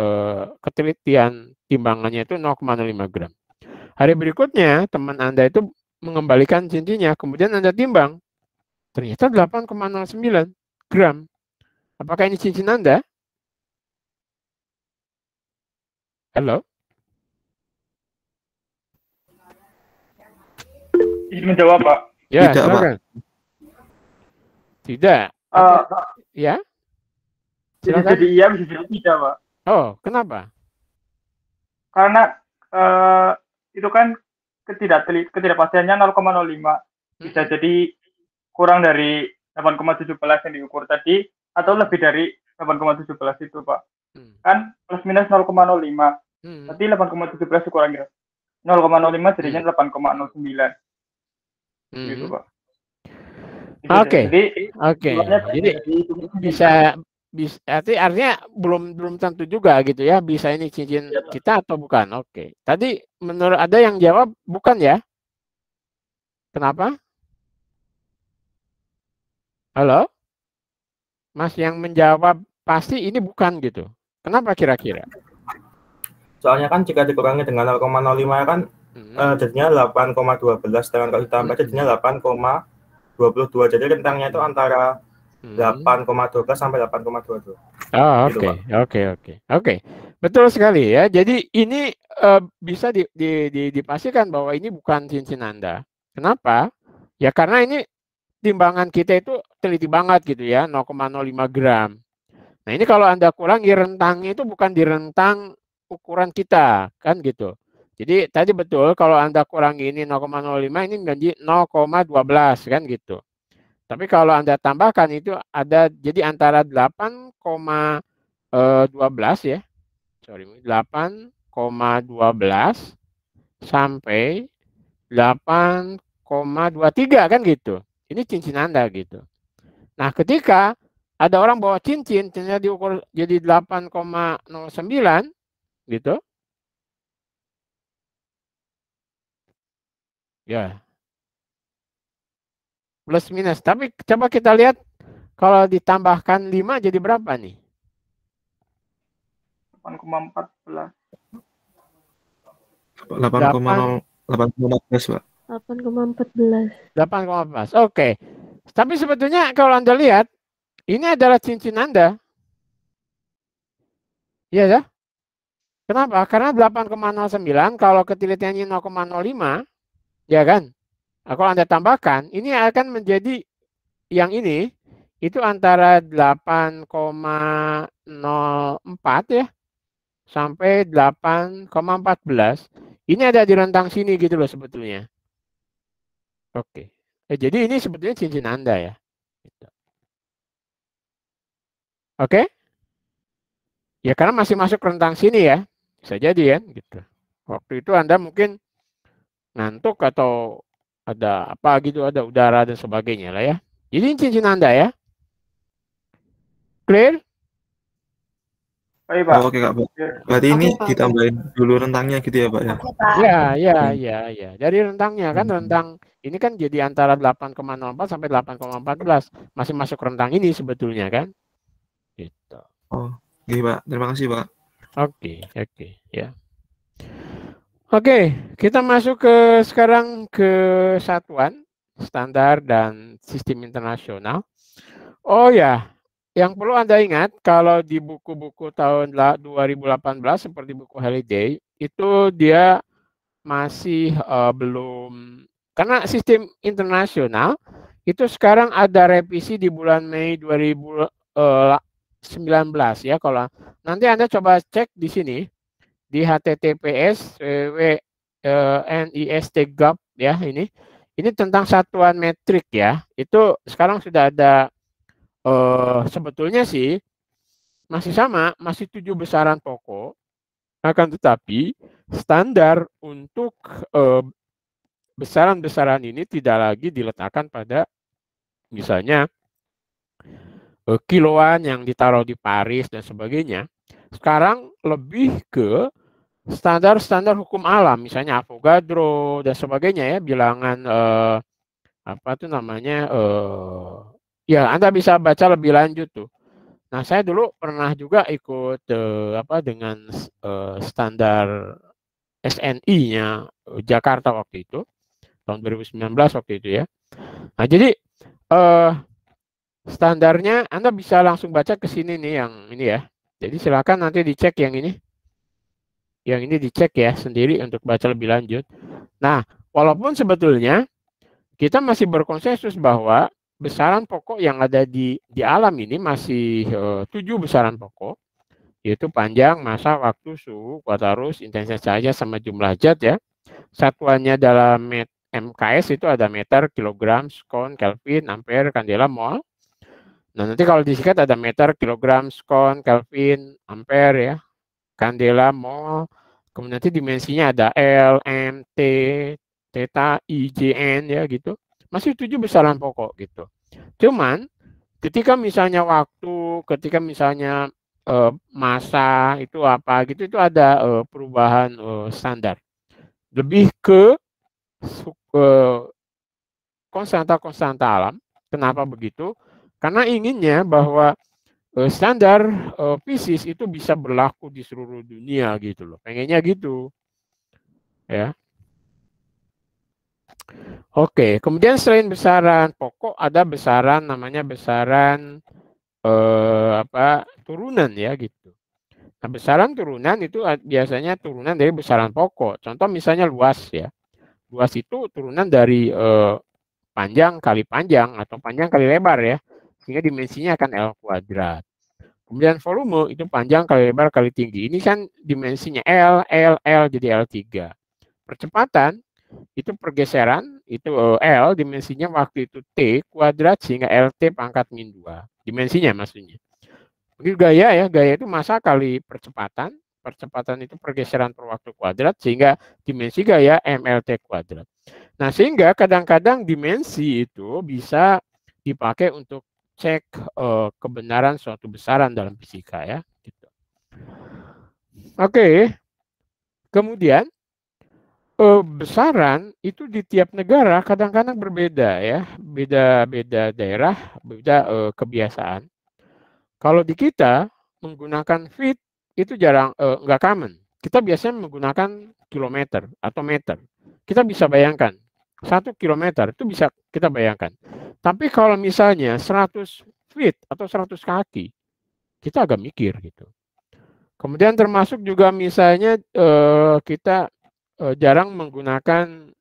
Speaker 1: ketelitian timbangannya itu 0,05 gram. Hari berikutnya teman Anda itu mengembalikan cincinnya, kemudian Anda timbang. Ternyata 8,09 gram. Apakah ini cincin Anda? Halo?
Speaker 2: Izin menjawab, Pak.
Speaker 1: Ya,
Speaker 3: Tidak, Pak.
Speaker 1: silakan. Tidak. Ya?
Speaker 2: Bisa
Speaker 1: Silakan.
Speaker 2: jadi iya, bisa jadi tidak, Pak.
Speaker 1: Oh, kenapa?
Speaker 2: Karena itu kan ketidakpastiannya 0,05. Bisa jadi kurang dari 8,17 yang diukur tadi atau lebih dari 8,17 itu, Pak. Kan plus minus 0,05. Berarti 8,17 dikurangi 0,05 jadinya 8,09. Gitu, Pak.
Speaker 1: Oke.
Speaker 2: Oke.
Speaker 1: Jadi bisa artinya belum tentu juga gitu ya, bisa ini cincin kita atau bukan. Oke. Tadi menurut ada yang jawab bukan ya? Kenapa? Halo? Mas yang menjawab pasti ini bukan gitu. Kenapa kira-kira?
Speaker 4: Soalnya kan jika dikurangi dengan 0,05 kan jadinya 8,12 dengan kalau ditambah jadinya 8,22. Jadi rentangnya itu antara 8,12 sampai 8,22.
Speaker 1: Oh,
Speaker 4: gitu,
Speaker 1: oke. Betul sekali ya. Jadi ini bisa dipastikan bahwa ini bukan cincin Anda. Kenapa? Ya karena ini timbangan kita itu teliti banget gitu ya, 0,05 gram. Nah ini kalau Anda kurangi rentangnya itu bukan di rentang ukuran kita, kan gitu. Jadi tadi betul kalau Anda kurangi ini 0,05 ini menjadi 0,12 kan gitu. Tapi kalau Anda tambahkan itu ada jadi antara 8,12 ya. Sorry, 8,12 sampai 8,23 kan gitu. Ini cincin Anda gitu. Nah, ketika ada orang bawa cincin ternyata diukur jadi 8,09 gitu. Ya. Plus minus. Tapi coba kita lihat kalau ditambahkan 5 jadi berapa nih?
Speaker 2: 8,14.
Speaker 3: 8,14, Pak.
Speaker 5: 8,14.
Speaker 1: 8,14. Oke. Tapi sebetulnya kalau Anda lihat ini adalah cincin Anda. Iya ya? Kenapa? Karena 8,09 kalau ketelitiannya 0,05 ya kan? Kalau Anda tambahkan, ini akan menjadi yang ini itu antara 8,04 ya sampai 8,14. Ini ada di rentang sini gitu loh sebetulnya. Oke. Jadi ini sebetulnya cincin Anda ya. Oke? Ya karena masih masuk rentang sini ya. Bisa jadi ya gitu. Waktu itu Anda mungkin ngantuk atau ada apa gitu, ada udara dan sebagainya lah ya. Jadi ini cincin Anda ya. Clear?
Speaker 2: Baik, Pak.
Speaker 3: Oke, Kak, Pak. Berarti ini ditambahin dulu rentangnya gitu ya, Pak ya?
Speaker 1: Ya. Dari rentangnya kan rentang ini kan jadi antara 8,04 sampai 8,14. Masih masuk rentang ini sebetulnya kan. Gitu.
Speaker 3: Oh, iya, Pak. Terima kasih, Pak.
Speaker 1: Oke, ya. Oke, kita masuk ke sekarang ke satuan, standar dan sistem internasional. Oh ya, yang perlu Anda ingat kalau di buku-buku tahun 2018 seperti buku Halliday itu dia masih belum, karena sistem internasional itu sekarang ada revisi di bulan Mei 2019 ya. Kalau nanti Anda coba cek di sini di https://nist.gov ya, ini tentang satuan metrik ya. Itu sekarang sudah ada sebetulnya sih masih sama, masih 7 besaran pokok, akan tetapi standar untuk besaran-besaran ini tidak lagi diletakkan pada misalnya kiloan yang ditaruh di Paris dan sebagainya. Sekarang lebih ke standar-standar hukum alam, misalnya Avogadro dan sebagainya ya, bilangan apa tuh namanya, ya Anda bisa baca lebih lanjut tuh. Nah, saya dulu pernah juga ikut apa dengan standar SNI-nya Jakarta waktu itu, tahun 2019 waktu itu ya. Nah, jadi standarnya Anda bisa langsung baca ke sini nih, yang ini ya. Jadi silakan nanti dicek yang ini. Yang ini dicek ya sendiri untuk baca lebih lanjut. Nah, walaupun sebetulnya kita masih berkonsensus bahwa besaran pokok yang ada di alam ini masih 7 besaran pokok, yaitu panjang, massa, waktu, suhu, kuat arus, intensitas cahaya, sama jumlah zat ya. Satuannya dalam MKS itu ada meter, kilogram, skon, Kelvin, ampere, kandela, mol. Nah, nanti kalau disingkat ada meter, kilogram, skon, Kelvin, ampere ya, kandela, mol. Kemudian nanti dimensinya ada L, M, T, theta, I, J, N ya gitu. Masih 7 besaran pokok gitu. Cuman ketika misalnya waktu, ketika misalnya massa itu apa gitu, itu ada perubahan standar. Lebih ke konstanta-konstanta alam. Kenapa begitu? Karena inginnya bahwa standar fisis itu bisa berlaku di seluruh dunia gitu loh. Pengennya gitu. Ya. Oke, kemudian selain besaran pokok ada besaran namanya besaran turunan ya gitu. Nah, besaran turunan itu biasanya turunan dari besaran pokok. Contoh misalnya luas ya. Luas itu turunan dari panjang kali panjang atau panjang kali lebar ya. Sehingga dimensinya akan L kuadrat. Kemudian volume itu panjang kali lebar kali tinggi. Ini kan dimensinya L, L, L jadi L3. Percepatan itu pergeseran, itu L, dimensinya waktu itu T kuadrat sehingga LT pangkat min 2. Dimensinya maksudnya. Begitu gaya ya, gaya itu massa kali percepatan. Percepatan itu pergeseran per waktu kuadrat sehingga dimensi gaya MLT kuadrat. Nah, sehingga kadang-kadang dimensi itu bisa dipakai untuk cek kebenaran suatu besaran dalam fisika ya. Gitu. Oke. Kemudian besaran itu di tiap negara kadang-kadang berbeda ya, beda-beda daerah, beda kebiasaan. Kalau di kita menggunakan feet itu jarang, nggak common. Kita biasanya menggunakan kilometer atau meter. Kita bisa bayangkan 1 kilometer itu bisa kita bayangkan. Tapi kalau misalnya 100 feet atau 100 kaki, kita agak mikir gitu. Kemudian termasuk juga misalnya kita jarang menggunakan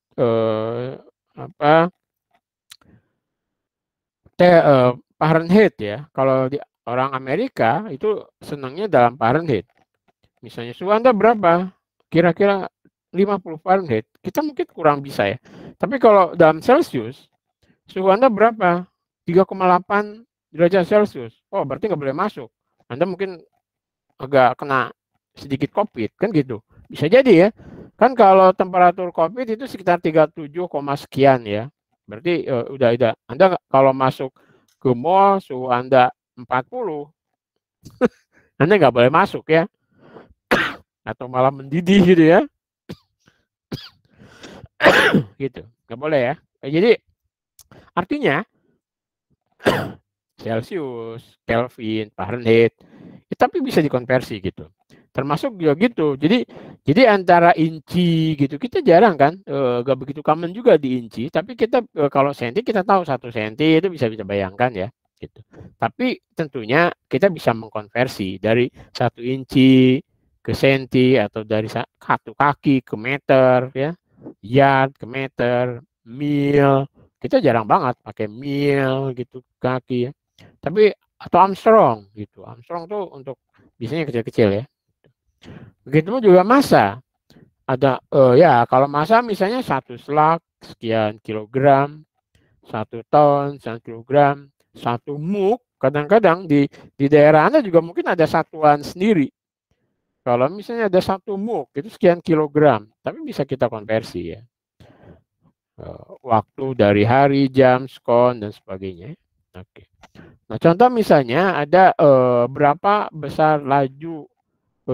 Speaker 1: Fahrenheit ya. Kalau di orang Amerika itu senangnya dalam Fahrenheit. Misalnya suhu Anda berapa? Kira-kira 50 Fahrenheit. Kita mungkin kurang bisa ya. Tapi kalau dalam Celsius, suhu Anda berapa? 3,8 derajat Celcius. Oh, berarti nggak boleh masuk. Anda mungkin agak kena sedikit COVID, kan gitu. Bisa jadi ya. Kan kalau temperatur COVID itu sekitar 37, sekian ya. Berarti udah. Anda kalau masuk ke mall, suhu Anda 40, Anda nggak boleh masuk ya. Atau malah mendidih gitu ya. Gitu, nggak boleh ya. Jadi artinya Celsius, Kelvin, Fahrenheit, tapi bisa dikonversi gitu. Termasuk juga gitu. Jadi antara inci gitu kita jarang kan, nggak begitu common juga di inci. Tapi kita kalau senti kita tahu 1 senti itu bisa bayangkan ya. Gitu. Tapi tentunya kita bisa mengkonversi dari 1 inci ke senti atau dari 1 kaki ke meter ya, yard ke meter, mil. Kita jarang banget pakai mil gitu kaki ya. Tapi atau Armstrong gitu. Armstrong tuh untuk biasanya kecil-kecil ya. Begitu juga massa. Ada ya kalau massa misalnya 1 slug sekian kilogram, 1 ton 1 kilogram, 1 muk. Kadang-kadang di daerah Anda juga mungkin ada satuan sendiri. Kalau misalnya ada 1 muk itu sekian kilogram, tapi bisa kita konversi ya. Waktu dari hari, jam, skon dan sebagainya. Oke. Nah, contoh misalnya ada berapa besar laju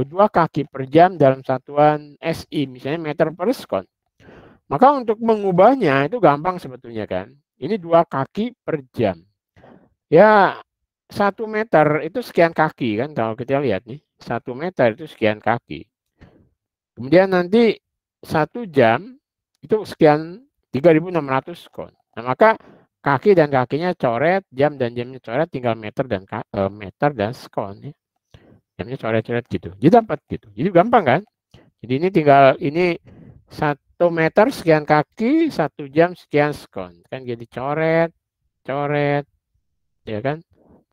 Speaker 1: 2 kaki per jam dalam satuan SI, misalnya meter per sekon. Maka untuk mengubahnya itu gampang sebetulnya kan. Ini 2 kaki per jam. Ya 1 meter itu sekian kaki kan, kalau kita lihat nih. 1 meter itu sekian kaki. Kemudian nanti 1 jam itu sekian 3.600 sekon. Nah, maka kaki dan kakinya coret, jam dan jamnya coret, tinggal meter dan sekon ya. Jamnya coret-coret gitu. Jadi dapat gitu. Jadi gampang kan? Jadi ini tinggal ini 1 meter sekian kaki, 1 jam sekian sekon. Kan jadi coret, coret, ya kan?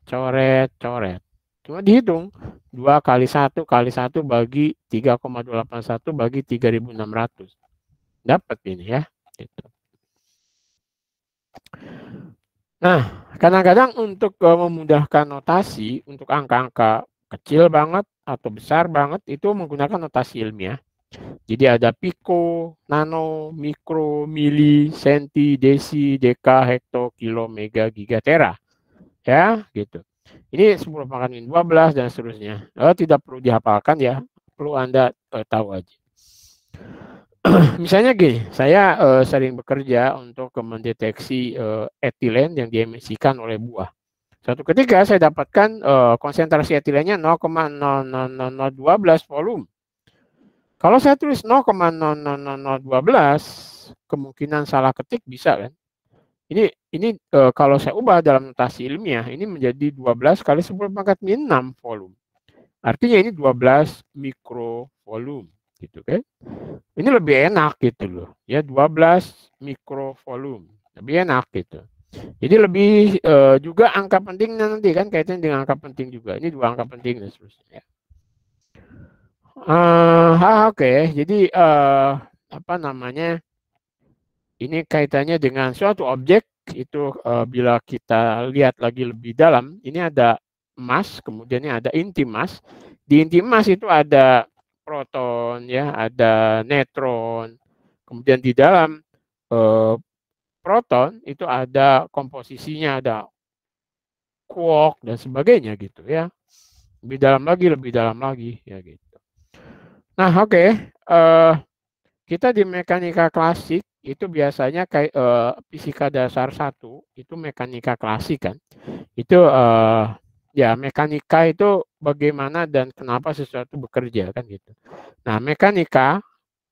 Speaker 1: Coret, coret. Cuma dihitung 2 kali 1 kali 1 bagi 3,281 bagi 3.600. Dapat ini ya. Gitu. Nah, kadang-kadang untuk memudahkan notasi untuk angka-angka kecil banget atau besar banget itu menggunakan notasi ilmiah. Jadi ada piko, nano, mikro, mili, senti, desi, deka, hekto, kilo, mega, giga, tera. Ya, gitu. Ini 10 pangkat min 12 dan seterusnya. Tidak perlu dihafalkan ya, perlu Anda tahu aja. Misalnya gini, saya sering bekerja untuk mendeteksi etilen yang diemisikan oleh buah. Suatu ketika saya dapatkan konsentrasi etilennya 0,00012 volume. Kalau saya tulis 0,00012, kemungkinan salah ketik bisa kan? Ini kalau saya ubah dalam notasi ilmiah, ini menjadi 12 kali 10 pangkat min 6 volume. Artinya ini 12 mikrovolume, gitu kan? Ini lebih enak gitu loh, ya 12 mikrovolume, lebih enak gitu. Jadi lebih juga angka pentingnya nanti kan kaitannya dengan angka penting juga. Ini 2 angka penting dan seterusnya. Oke. Jadi apa namanya? Ini kaitannya dengan suatu objek itu bila kita lihat lagi lebih dalam, ini ada emas, kemudian ini ada inti emas. Di inti emas itu ada proton, ya, ada neutron. Kemudian di dalam proton itu ada komposisinya, ada quark dan sebagainya gitu ya. Lebih dalam lagi ya gitu. Nah, oke. Kita di mekanika klasik itu biasanya kayak fisika dasar 1 itu mekanika klasik kan. Itu ya mekanika itu bagaimana dan kenapa sesuatu bekerja kan gitu. Nah, mekanika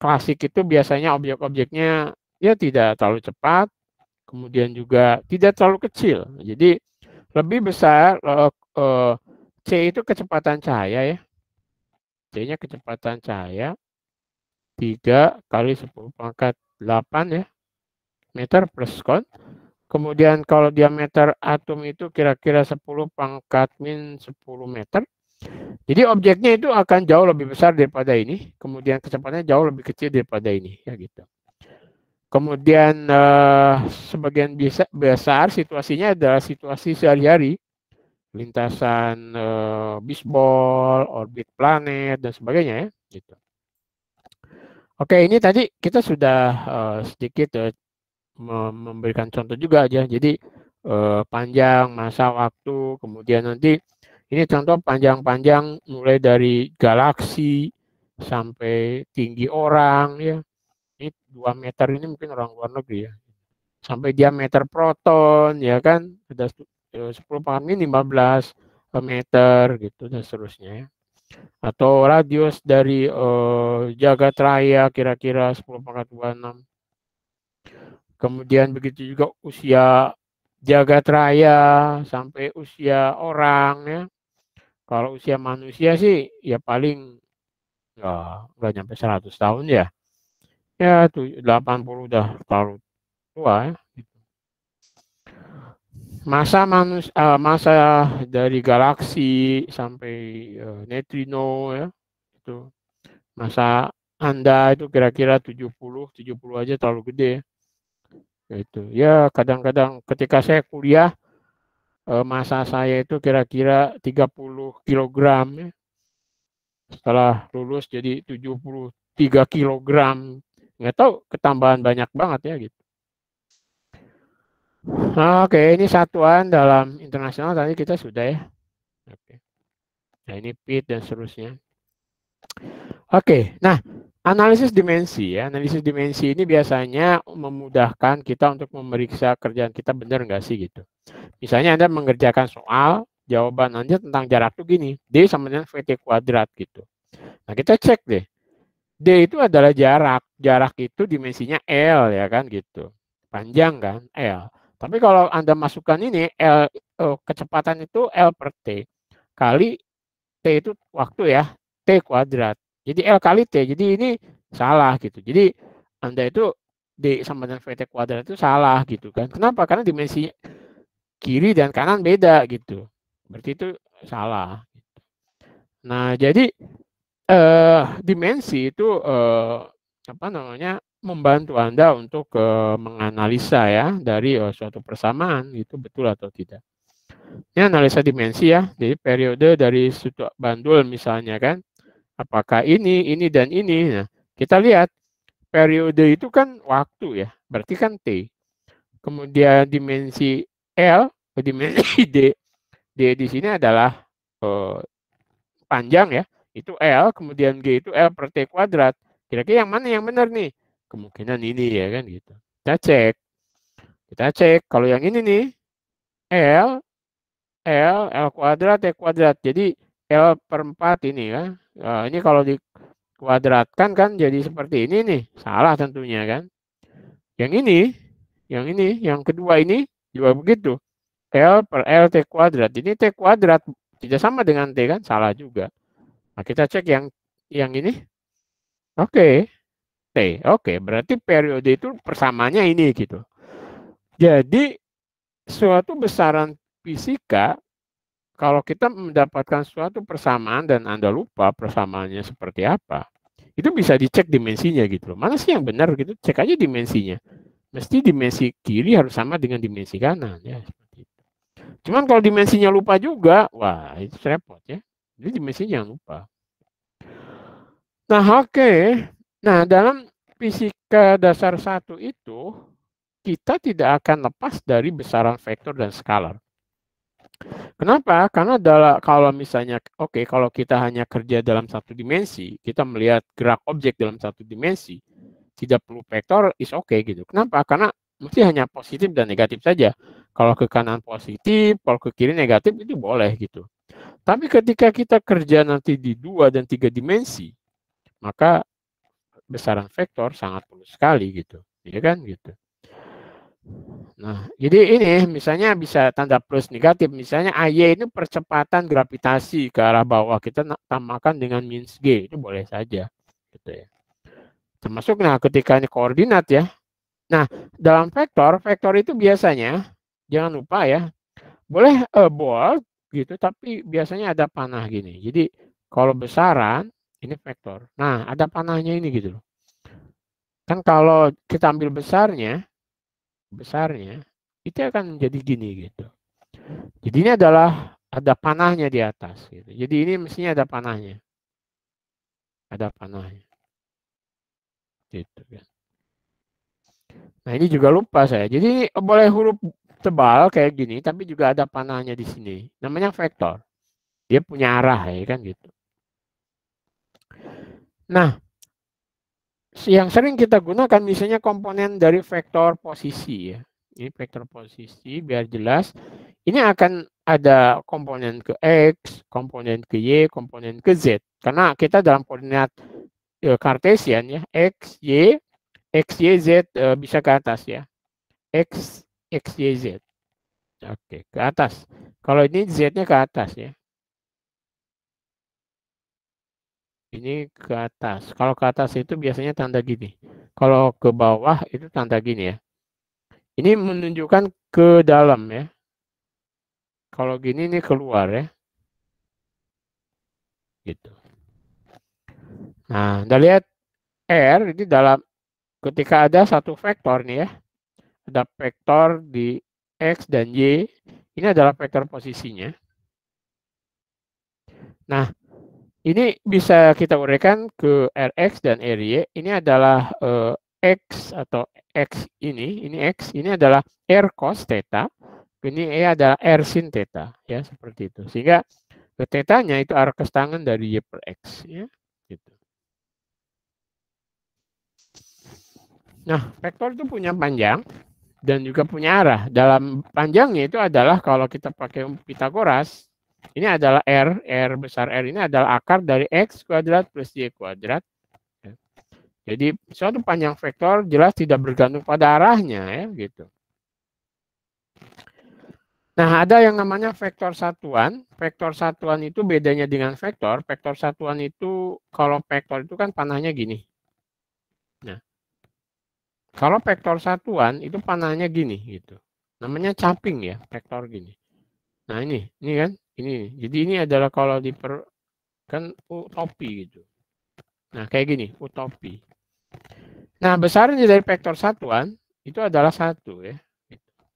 Speaker 1: klasik itu biasanya objek-objeknya ya tidak terlalu cepat, kemudian juga tidak terlalu kecil. Jadi lebih besar C itu kecepatan cahaya ya. C-nya kecepatan cahaya 3 kali 10 pangkat 8 ya, meter per sekon. Kemudian kalau diameter atom itu kira-kira 10 pangkat min 10 meter. Jadi objeknya itu akan jauh lebih besar daripada ini. Kemudian kecepatannya jauh lebih kecil daripada ini. Ya gitu. Kemudian sebagian besar situasinya adalah situasi sehari-hari. Lintasan bisbol, orbit planet, dan sebagainya ya. Gitu. Oke, ini tadi kita sudah sedikit memberikan contoh juga aja. Jadi panjang masa waktu, kemudian nanti ini contoh panjang-panjang mulai dari galaksi sampai tinggi orang ya. Ini 2 meter ini mungkin orang luar negeri ya. Sampai diameter proton ya kan sudah 10 pangkat min 15 meter gitu dan seterusnya ya. Atau radius dari jagat raya kira-kira 10 pangkat 26. Kemudian begitu juga usia jagat raya sampai usia orang ya. Kalau usia manusia sih ya paling nggak nyampe 100 tahun ya. Ya 80 udah terlalu tua ya. Masa dari galaksi sampai neutrino ya. Itu masa Anda itu kira-kira 70 aja terlalu gede ya. Itu ya kadang-kadang ketika saya kuliah masa saya itu kira-kira 30 kilogram ya. Setelah lulus jadi 73 kilogram. Nggak tahu ketambahan banyak banget ya gitu. Oke, ini satuan dalam internasional tadi kita sudah ya. Oke. Nah, ini PIT dan seterusnya. Oke, nah analisis dimensi ya, analisis dimensi ini biasanya memudahkan kita untuk memeriksa kerjaan kita benar nggak sih gitu. Misalnya Anda mengerjakan soal, jawaban Anda tentang jarak itu gini, D sama dengan VT kuadrat gitu. Nah kita cek deh, D itu adalah jarak, jarak itu dimensinya L ya kan gitu, panjang kan L. Tapi kalau Anda masukkan ini L, kecepatan itu L per T, kali T itu waktu ya, T kuadrat. Jadi L kali T, jadi ini salah gitu. Jadi Anda itu D sama dengan VT kuadrat itu salah gitu kan. Kenapa? Karena dimensi kiri dan kanan beda gitu. Berarti itu salah. Nah, jadi dimensi itu apa namanya membantu Anda untuk menganalisa ya dari suatu persamaan itu betul atau tidak. Ini analisa dimensi ya, jadi periode dari suatu bandul misalnya kan, apakah ini, dan ini. Nah, kita lihat periode itu kan waktu ya, berarti kan T. Kemudian dimensi L, dimensi D. D di sini adalah panjang ya, itu L, kemudian G itu L per T kuadrat. Kira-kira yang mana yang benar nih? Kemungkinan ini ya kan gitu. Kita cek, kalau yang ini nih, L kuadrat, T kuadrat. Jadi L per 4 ini ya. Ini kalau dikuadratkan kan jadi seperti ini nih. Salah tentunya kan. Yang ini, yang kedua ini juga begitu. L per L T kuadrat. Ini T kuadrat tidak sama dengan T kan? Salah juga. Nah, kita cek yang ini. Oke. T. Oke, berarti periode itu persamaannya ini gitu. Jadi suatu besaran fisika, kalau kita mendapatkan suatu persamaan dan Anda lupa persamaannya seperti apa, itu bisa dicek dimensinya gitu. Mana sih yang benar gitu? Cek aja dimensinya. Mesti dimensi kiri harus sama dengan dimensi kanan ya. Seperti itu. Cuman kalau dimensinya lupa juga, wah itu repot ya. Jadi dimensinya jangan lupa. Nah oke. Nah dalam fisika dasar 1 itu, kita tidak akan lepas dari besaran vektor dan skalar. Kenapa? Karena kalau misalnya, kalau kita hanya kerja dalam satu dimensi, kita melihat gerak objek dalam satu dimensi, tidak perlu vektor, is okay gitu. Kenapa? Karena mesti hanya positif dan negatif saja. Kalau ke kanan positif, kalau ke kiri negatif, itu boleh gitu. Tapi ketika kita kerja nanti di 2 dan 3 dimensi, maka besaran vektor sangat perlu sekali gitu. Ya kan gitu. Nah, jadi ini misalnya bisa tanda plus negatif. Misalnya AY itu percepatan gravitasi ke arah bawah. Kita tambahkan dengan minus G. Itu boleh saja. Gitu ya. Termasuk nah ketika ini koordinat ya. Nah, dalam vektor itu biasanya, jangan lupa ya, boleh bold gitu, tapi biasanya ada panah gini. Jadi kalau besaran, ini vektor. Nah, ada panahnya ini gitu loh. Kan kalau kita ambil besarnya itu akan menjadi gini gitu. Jadi ini adalah ada panahnya di atas gitu. Jadi ini mestinya ada panahnya. Gitu kan. Nah, ini juga lupa saya. Jadi ini boleh huruf tebal kayak gini tapi juga ada panahnya di sini. Namanya vektor. Dia punya arah ya kan gitu. Nah, yang sering kita gunakan misalnya komponen dari vektor posisi ya. Ini vektor posisi biar jelas. Ini akan ada komponen ke X, komponen ke Y, komponen ke Z. Karena kita dalam koordinat Cartesian ya, X, Y, Z bisa ke atas ya. X, Y, Z. Oke, ke atas. Kalau ini Z-nya ke atas ya. Ini ke atas. Kalau ke atas itu biasanya tanda gini. Kalau ke bawah itu tanda gini ya. Ini menunjukkan ke dalam ya. Kalau gini ini keluar ya. Gitu. Nah, Anda lihat R ini dalam ketika ada satu vektor nih ya. Ada vektor di X dan Y. Ini adalah vektor posisinya. Nah, ini bisa kita uraikan ke Rx dan Ry. Ini adalah X atau X ini X, ini adalah R cos theta. Ini E adalah R sin theta. Ya, seperti itu. Sehingga tetanya itu arah kestangan dari Y per X. Ya. Gitu. Nah, vektor itu punya panjang dan juga punya arah. Dalam panjangnya itu adalah kalau kita pakai Pitagoras, ini adalah R besar R ini adalah akar dari X kuadrat plus Y kuadrat. Jadi suatu panjang vektor jelas tidak bergantung pada arahnya ya gitu. Nah, ada yang namanya vektor satuan. Vektor satuan itu bedanya dengan vektor. Vektor satuan itu kalau vektor itu kan panahnya gini. Nah, kalau vektor satuan itu panahnya gini gitu. Namanya caping ya, vektor gini. Nah, ini kan, ini. Jadi ini adalah kalau kan utopi gitu. Nah, kayak gini, utopi. Nah, besarnya dari vektor satuan itu adalah 1 ya.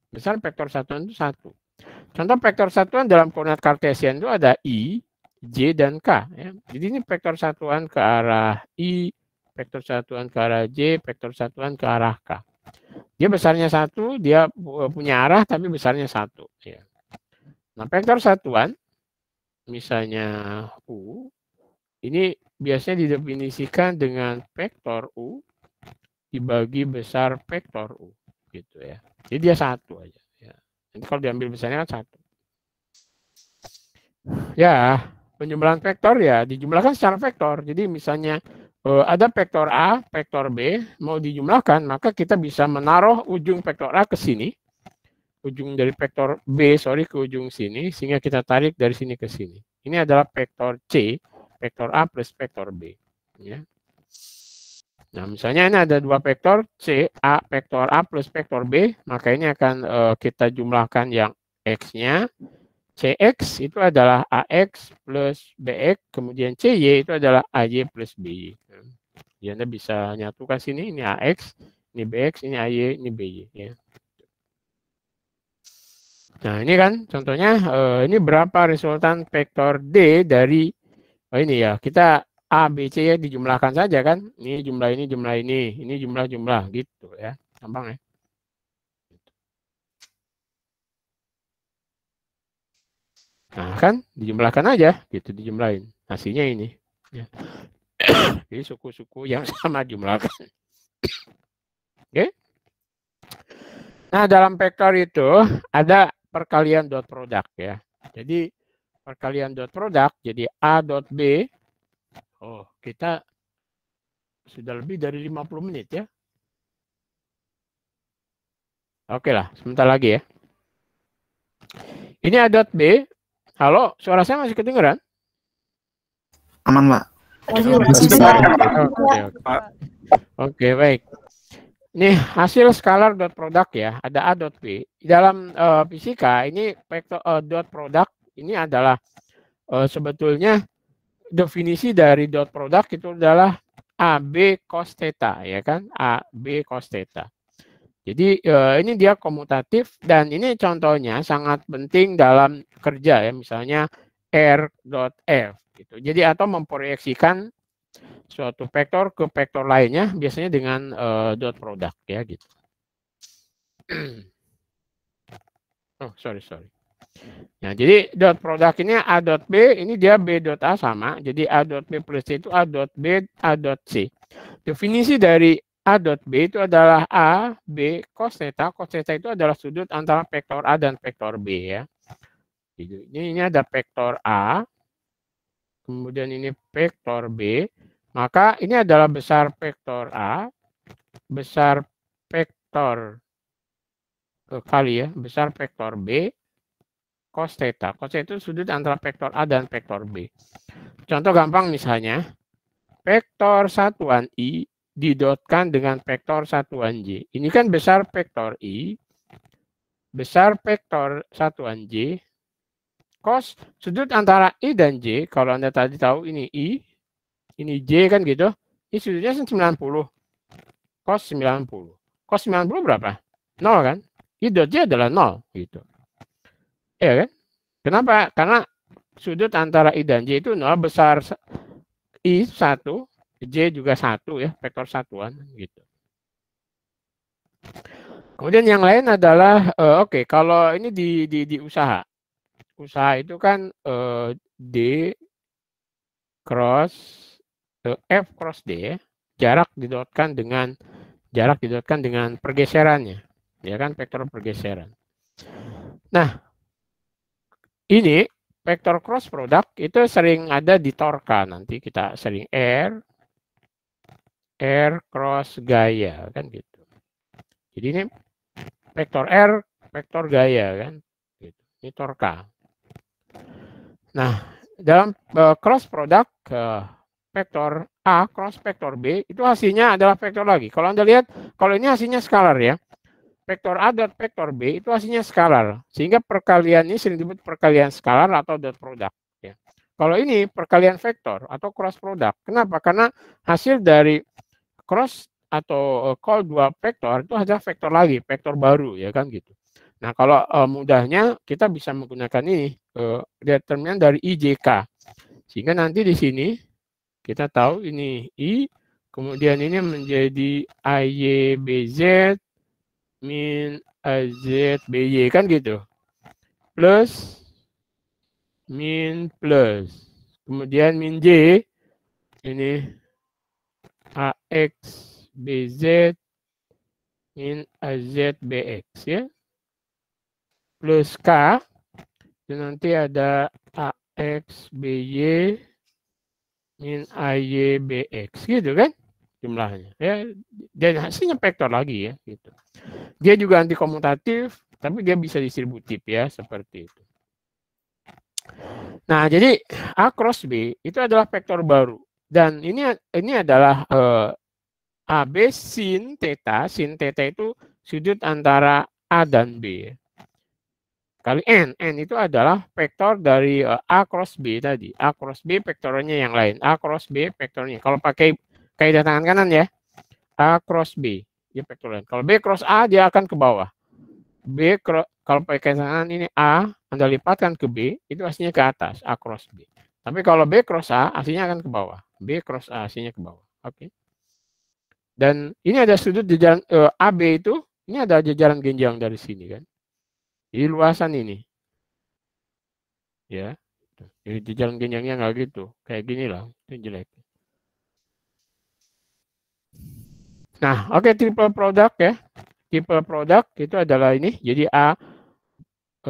Speaker 1: Besar vektor satuan itu 1. Contoh vektor satuan dalam koordinat Kartesian itu ada I, J, dan K. Ya. Jadi ini vektor satuan ke arah I, vektor satuan ke arah J, vektor satuan ke arah K. Dia besarnya 1, dia punya arah tapi besarnya 1. Ya. Nah, vektor satuan, misalnya U, ini biasanya didefinisikan dengan vektor U dibagi besar vektor U. Gitu ya. Jadi dia 1 aja. Nanti kalau diambil besarnya kan 1. Ya, penjumlahan vektor ya dijumlahkan secara vektor. Jadi misalnya ada vektor A, vektor B, mau dijumlahkan, maka kita bisa menaruh ujung vektor A ke sini. Ujung dari vektor B, ke ujung sini, sehingga kita tarik dari sini ke sini. Ini adalah vektor C, vektor A plus vektor B. Ya. Nah, misalnya ini ada 2 vektor C, A, vektor A plus vektor B, maka ini akan kita jumlahkan yang X-nya. CX itu adalah AX plus BX, kemudian CY itu adalah AY plus BY. Jadi Anda bisa nyatukan sini, ini AX, ini BX, ini AY, ini BY. Ya. Nah, ini kan contohnya, ini berapa resultan vektor D dari, ini ya, kita A, B, C ya dijumlahkan saja kan. Ini jumlah ini jumlah gitu ya. Gampang ya. Nah, kan dijumlahkan aja gitu, dijumlahin. Hasilnya ini. Ya. Jadi suku-suku yang sama jumlahkan. Oke. Nah, dalam vektor itu ada perkalian dot product ya. Jadi perkalian dot product jadi A dot B. Oh, kita sudah lebih dari 50 menit ya. Oke lah, sebentar lagi ya. Ini A dot B. Halo, suara saya masih kedengeran?
Speaker 3: Aman, Pak.
Speaker 1: Oke, baik. Ini hasil skalar dot product ya, ada A dot B. Dalam fisika ini vektor dot product ini adalah sebetulnya definisi dari dot product itu adalah AB cos theta ya kan, AB cos theta. Jadi ini dia komutatif dan ini contohnya sangat penting dalam kerja ya, misalnya R dot F gitu. Jadi atau memproyeksikan suatu vektor ke vektor lainnya biasanya dengan dot product ya gitu. Oh, sorry. Nah, jadi dot product ini A dot B, ini dia B dot A sama. Jadi A dot B plus C itu A dot B, A dot C. Definisi dari A dot B itu adalah A, B, cos theta. Cos theta itu adalah sudut antara vektor A dan vektor B ya. Jadi, ini ada vektor A, kemudian ini vektor B. Maka ini adalah besar vektor A, besar vektor kali ya, besar vektor B, cos theta. Cos theta itu sudut antara vektor A dan vektor B. Contoh gampang misalnya, vektor satuan I didotkan dengan vektor satuan J. Ini kan besar vektor I, besar vektor satuan J, cos sudut antara I dan J, kalau Anda tadi tahu ini I, ini J kan gitu, ini sudutnya 90, cos 90. Cos 90 berapa? 0 kan? I dot J adalah 0 gitu. Ya kan? Kenapa? Karena sudut antara I dan J itu 0, besar I 1, J juga 1 ya, vektor satuan gitu. Kemudian yang lain adalah oke, kalau ini di usaha. Usaha itu kan D cross F cross D, jarak didotkan dengan pergeserannya, ya kan, vektor pergeseran. Nah, ini vektor cross product itu sering ada di torka, nanti kita sering R cross gaya kan gitu. Jadi ini vektor R, vektor gaya kan, gitu. Ini torka. Nah, dalam cross product vektor A cross vektor B itu hasilnya adalah vektor lagi. Kalau Anda lihat, kalau ini hasilnya skalar ya. Vektor A dot vektor B itu hasilnya skalar. Sehingga perkalian ini sering disebut perkalian skalar atau dot product. Ya. Kalau ini perkalian vektor atau cross product. Kenapa? Karena hasil dari cross atau call dua vektor itu adalah vektor lagi, vektor baru ya kan gitu. Nah, kalau mudahnya kita bisa menggunakan ini determinan dari IJK. Sehingga nanti di sini kita tahu ini I, kemudian ini menjadi AYBZ min AZBY kan gitu. Plus min plus. Kemudian min J ini AXBZ min AZBX ya. Plus K dan nanti ada AXBY min AYBX gitu kan jumlahnya ya, dan hasilnya vektor lagi ya gitu. Dia juga anti komutatif tapi dia bisa distributif ya seperti itu. Nah, jadi A cross B itu adalah vektor baru dan ini adalah AB sin theta itu sudut antara A dan B. Kali N itu adalah vektor dari A cross B tadi. A cross B vektornya yang lain. A cross B vektornya. Kalau pakai kaidah tangan kanan ya. A cross B. Dia vektor lain. Kalau B cross A dia akan ke bawah. Kalau pakai tangan ini A, Anda lipatkan ke B, itu hasilnya ke atas. A cross B. Tapi kalau B cross A, hasilnya akan ke bawah. B cross A, hasilnya ke bawah. Oke. Dan ini ada sudut jajaran AB itu, ini ada jajaran genjang dari sini kan. Jadi luasan ini. Ya. Jadi jajaran genjangnya nggak gitu. Kayak gini lah. Itu jelek. Nah, oke, triple product ya. Triple product itu adalah ini. Jadi A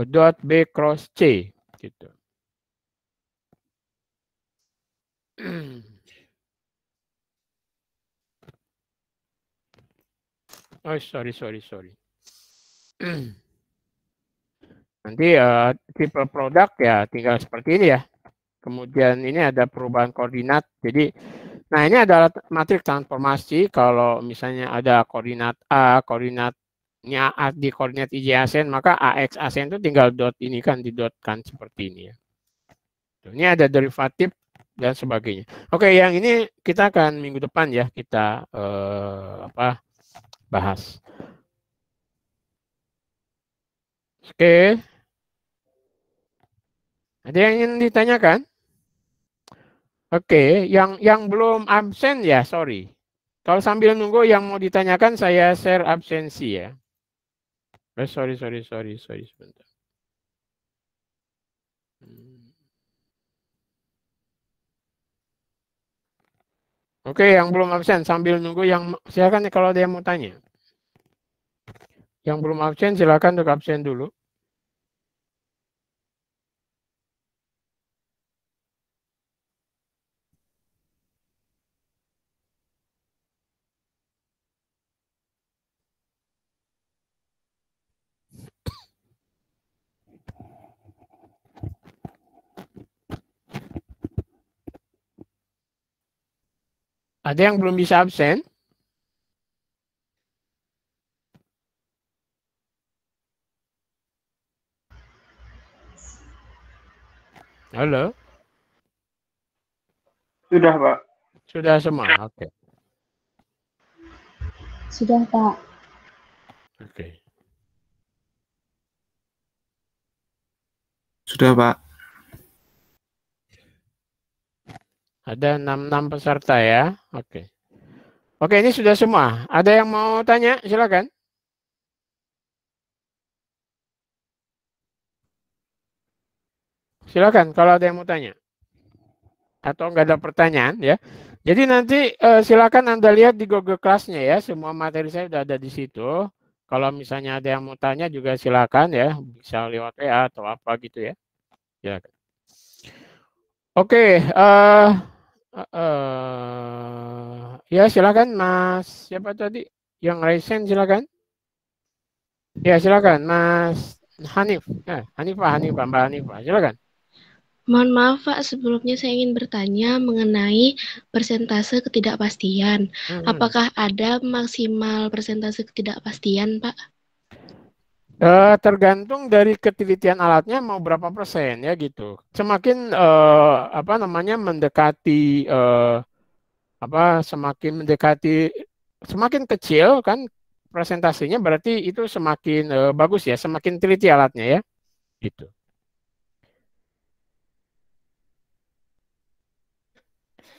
Speaker 1: dot B cross C. Gitu. Oh, sorry. Nanti triple product ya tinggal seperti ini ya. Kemudian ini ada perubahan koordinat. Jadi, nah ini adalah matriks transformasi. Kalau misalnya ada koordinat A, koordinatnya A di koordinat IJ asen, maka AX asen itu tinggal dot ini kan, didotkan seperti ini ya. Ini ada derivatif dan sebagainya. Oke, yang ini kita akan minggu depan ya kita bahas. Oke. Ada yang ingin ditanyakan? Oke, yang belum absen ya, sorry. Kalau sambil nunggu yang mau ditanyakan saya share absensi ya. Sorry sebentar. Oke, yang belum absen sambil nunggu yang silakan kalau ada yang mau tanya. Yang belum absen silakan untuk absen dulu. Ada yang belum bisa absen? Halo?
Speaker 2: Sudah, Pak.
Speaker 1: Sudah semua, oke.
Speaker 5: Sudah, Pak.
Speaker 1: Oke.
Speaker 3: Sudah, Pak.
Speaker 1: Ada 66 peserta ya. Oke. Oke, ini sudah semua. Ada yang mau tanya? Silakan. Silakan kalau ada yang mau tanya. atau nggak ada pertanyaan ya. Jadi nanti silakan Anda lihat di Google Class-nya ya, semua materi saya sudah ada di situ. Kalau misalnya ada yang mau tanya juga silakan ya, bisa lewat WA atau apa gitu ya. Silakan. Oke, ya silakan Mas, siapa tadi yang raisen silakan. Ya silakan Mas Hanif, Hanifah, Mbak Hanifah, silakan.
Speaker 5: Mohon maaf Pak, sebelumnya saya ingin bertanya mengenai persentase ketidakpastian. Apakah ada maksimal persentase ketidakpastian, Pak?
Speaker 1: Tergantung dari ketelitian alatnya mau berapa persen ya gitu. Semakin mendekati semakin kecil kan presentasinya berarti itu semakin bagus ya, semakin teliti alatnya ya, gitu.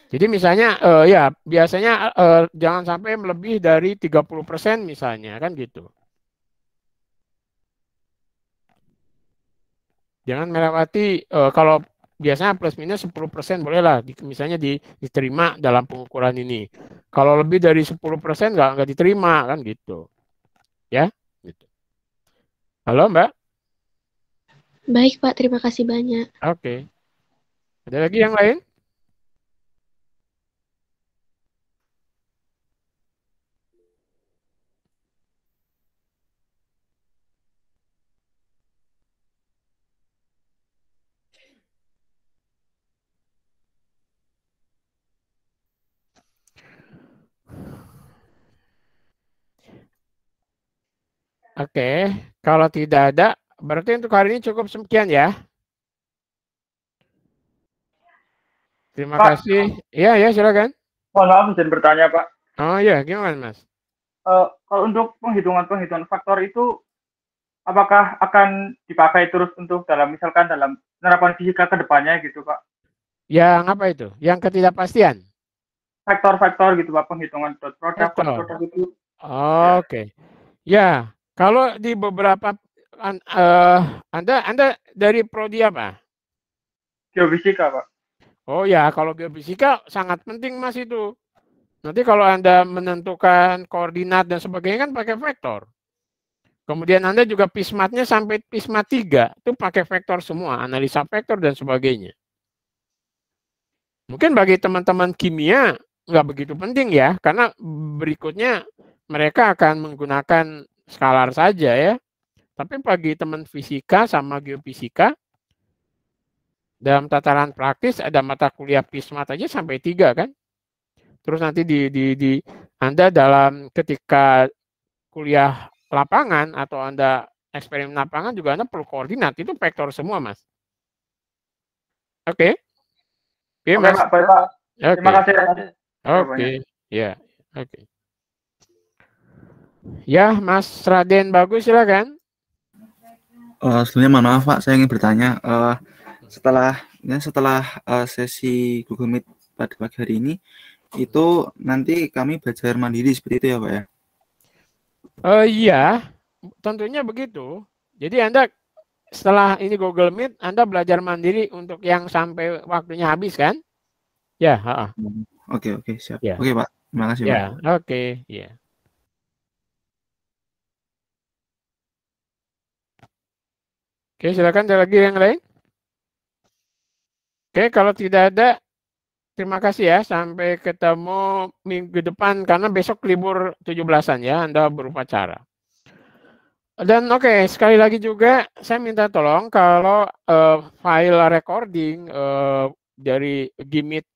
Speaker 1: Jadi misalnya ya biasanya jangan sampai melebihi dari 30% misalnya kan gitu. Jangan melewati kalau biasanya plus minus 10% bolehlah misalnya diterima dalam pengukuran ini. Kalau lebih dari 10% nggak diterima kan gitu. Ya, gitu. Halo Mbak.
Speaker 5: Baik Pak, terima kasih banyak.
Speaker 1: Oke. Ada lagi yang lain? Oke, kalau tidak ada, berarti untuk hari ini cukup sekian ya. Terima kasih. Iya, silakan.
Speaker 2: Mohon maaf, izin bertanya, Pak.
Speaker 1: Oh iya, gimana, Mas?
Speaker 2: Kalau untuk penghitungan faktor itu, apakah akan dipakai terus untuk misalkan dalam penerapan fisika ke depannya gitu, Pak?
Speaker 1: Yang apa itu? Yang ketidakpastian?
Speaker 2: Faktor-faktor gitu, Pak, penghitungan produk itu.
Speaker 1: Oke. Ya, kalau di beberapa Anda dari prodi apa?
Speaker 2: Geofisika, Pak.
Speaker 1: Oh ya, kalau geofisika sangat penting Mas itu. Nanti kalau Anda menentukan koordinat dan sebagainya kan pakai vektor. Kemudian Anda juga pismatnya sampai pismat 3 itu pakai vektor semua, analisa vektor dan sebagainya. Mungkin bagi teman-teman kimia nggak begitu penting ya, karena berikutnya mereka akan menggunakan skalar saja ya. Tapi bagi teman fisika sama geofisika, dalam tataran praktis ada mata kuliah pismat aja sampai 3 kan. Terus nanti di Anda dalam ketika kuliah lapangan atau Anda eksperimen lapangan juga Anda perlu koordinat, itu vektor semua Mas. Oke. Oke, Mas.
Speaker 2: Pak, Pak. Terima kasih.
Speaker 1: Oke, ya, oke. Ya, Mas Raden Bagus silakan.
Speaker 3: Sebenarnya mohon maaf Pak, saya ingin bertanya setelah sesi Google Meet pada pagi hari ini itu nanti kami belajar mandiri seperti itu ya Pak ya?
Speaker 1: Iya, tentunya begitu. Jadi Anda setelah ini Google Meet Anda belajar mandiri untuk yang sampai waktunya habis kan? Ya,
Speaker 3: Oke, siap.
Speaker 1: Ya.
Speaker 3: Oke Pak, terima kasih Pak.
Speaker 1: Oke, ya. Oke, silakan ada lagi yang lain. Oke, kalau tidak ada, terima kasih ya. Sampai ketemu minggu depan karena besok libur 17-an ya, Anda berupacara. Dan oke, sekali lagi juga saya minta tolong kalau file recording dari Gmeet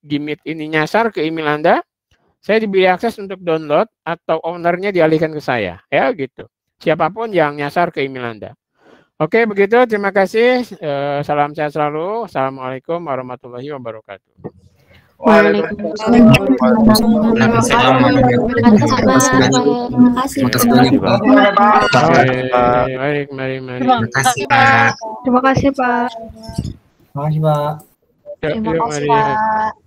Speaker 1: Gmeet ini nyasar ke email Anda, saya diberi akses untuk download atau ownernya dialihkan ke saya, ya gitu. Siapapun yang nyasar ke email Anda. Oke, begitu. Terima kasih. Salam sehat selalu. Assalamualaikum warahmatullahi wabarakatuh.
Speaker 5: Waalaikumsalam.
Speaker 1: Mari.
Speaker 6: Terima kasih Pak.
Speaker 5: Terima kasih Pak.
Speaker 6: Terima kasih Pak.
Speaker 1: Terima kasih Pak.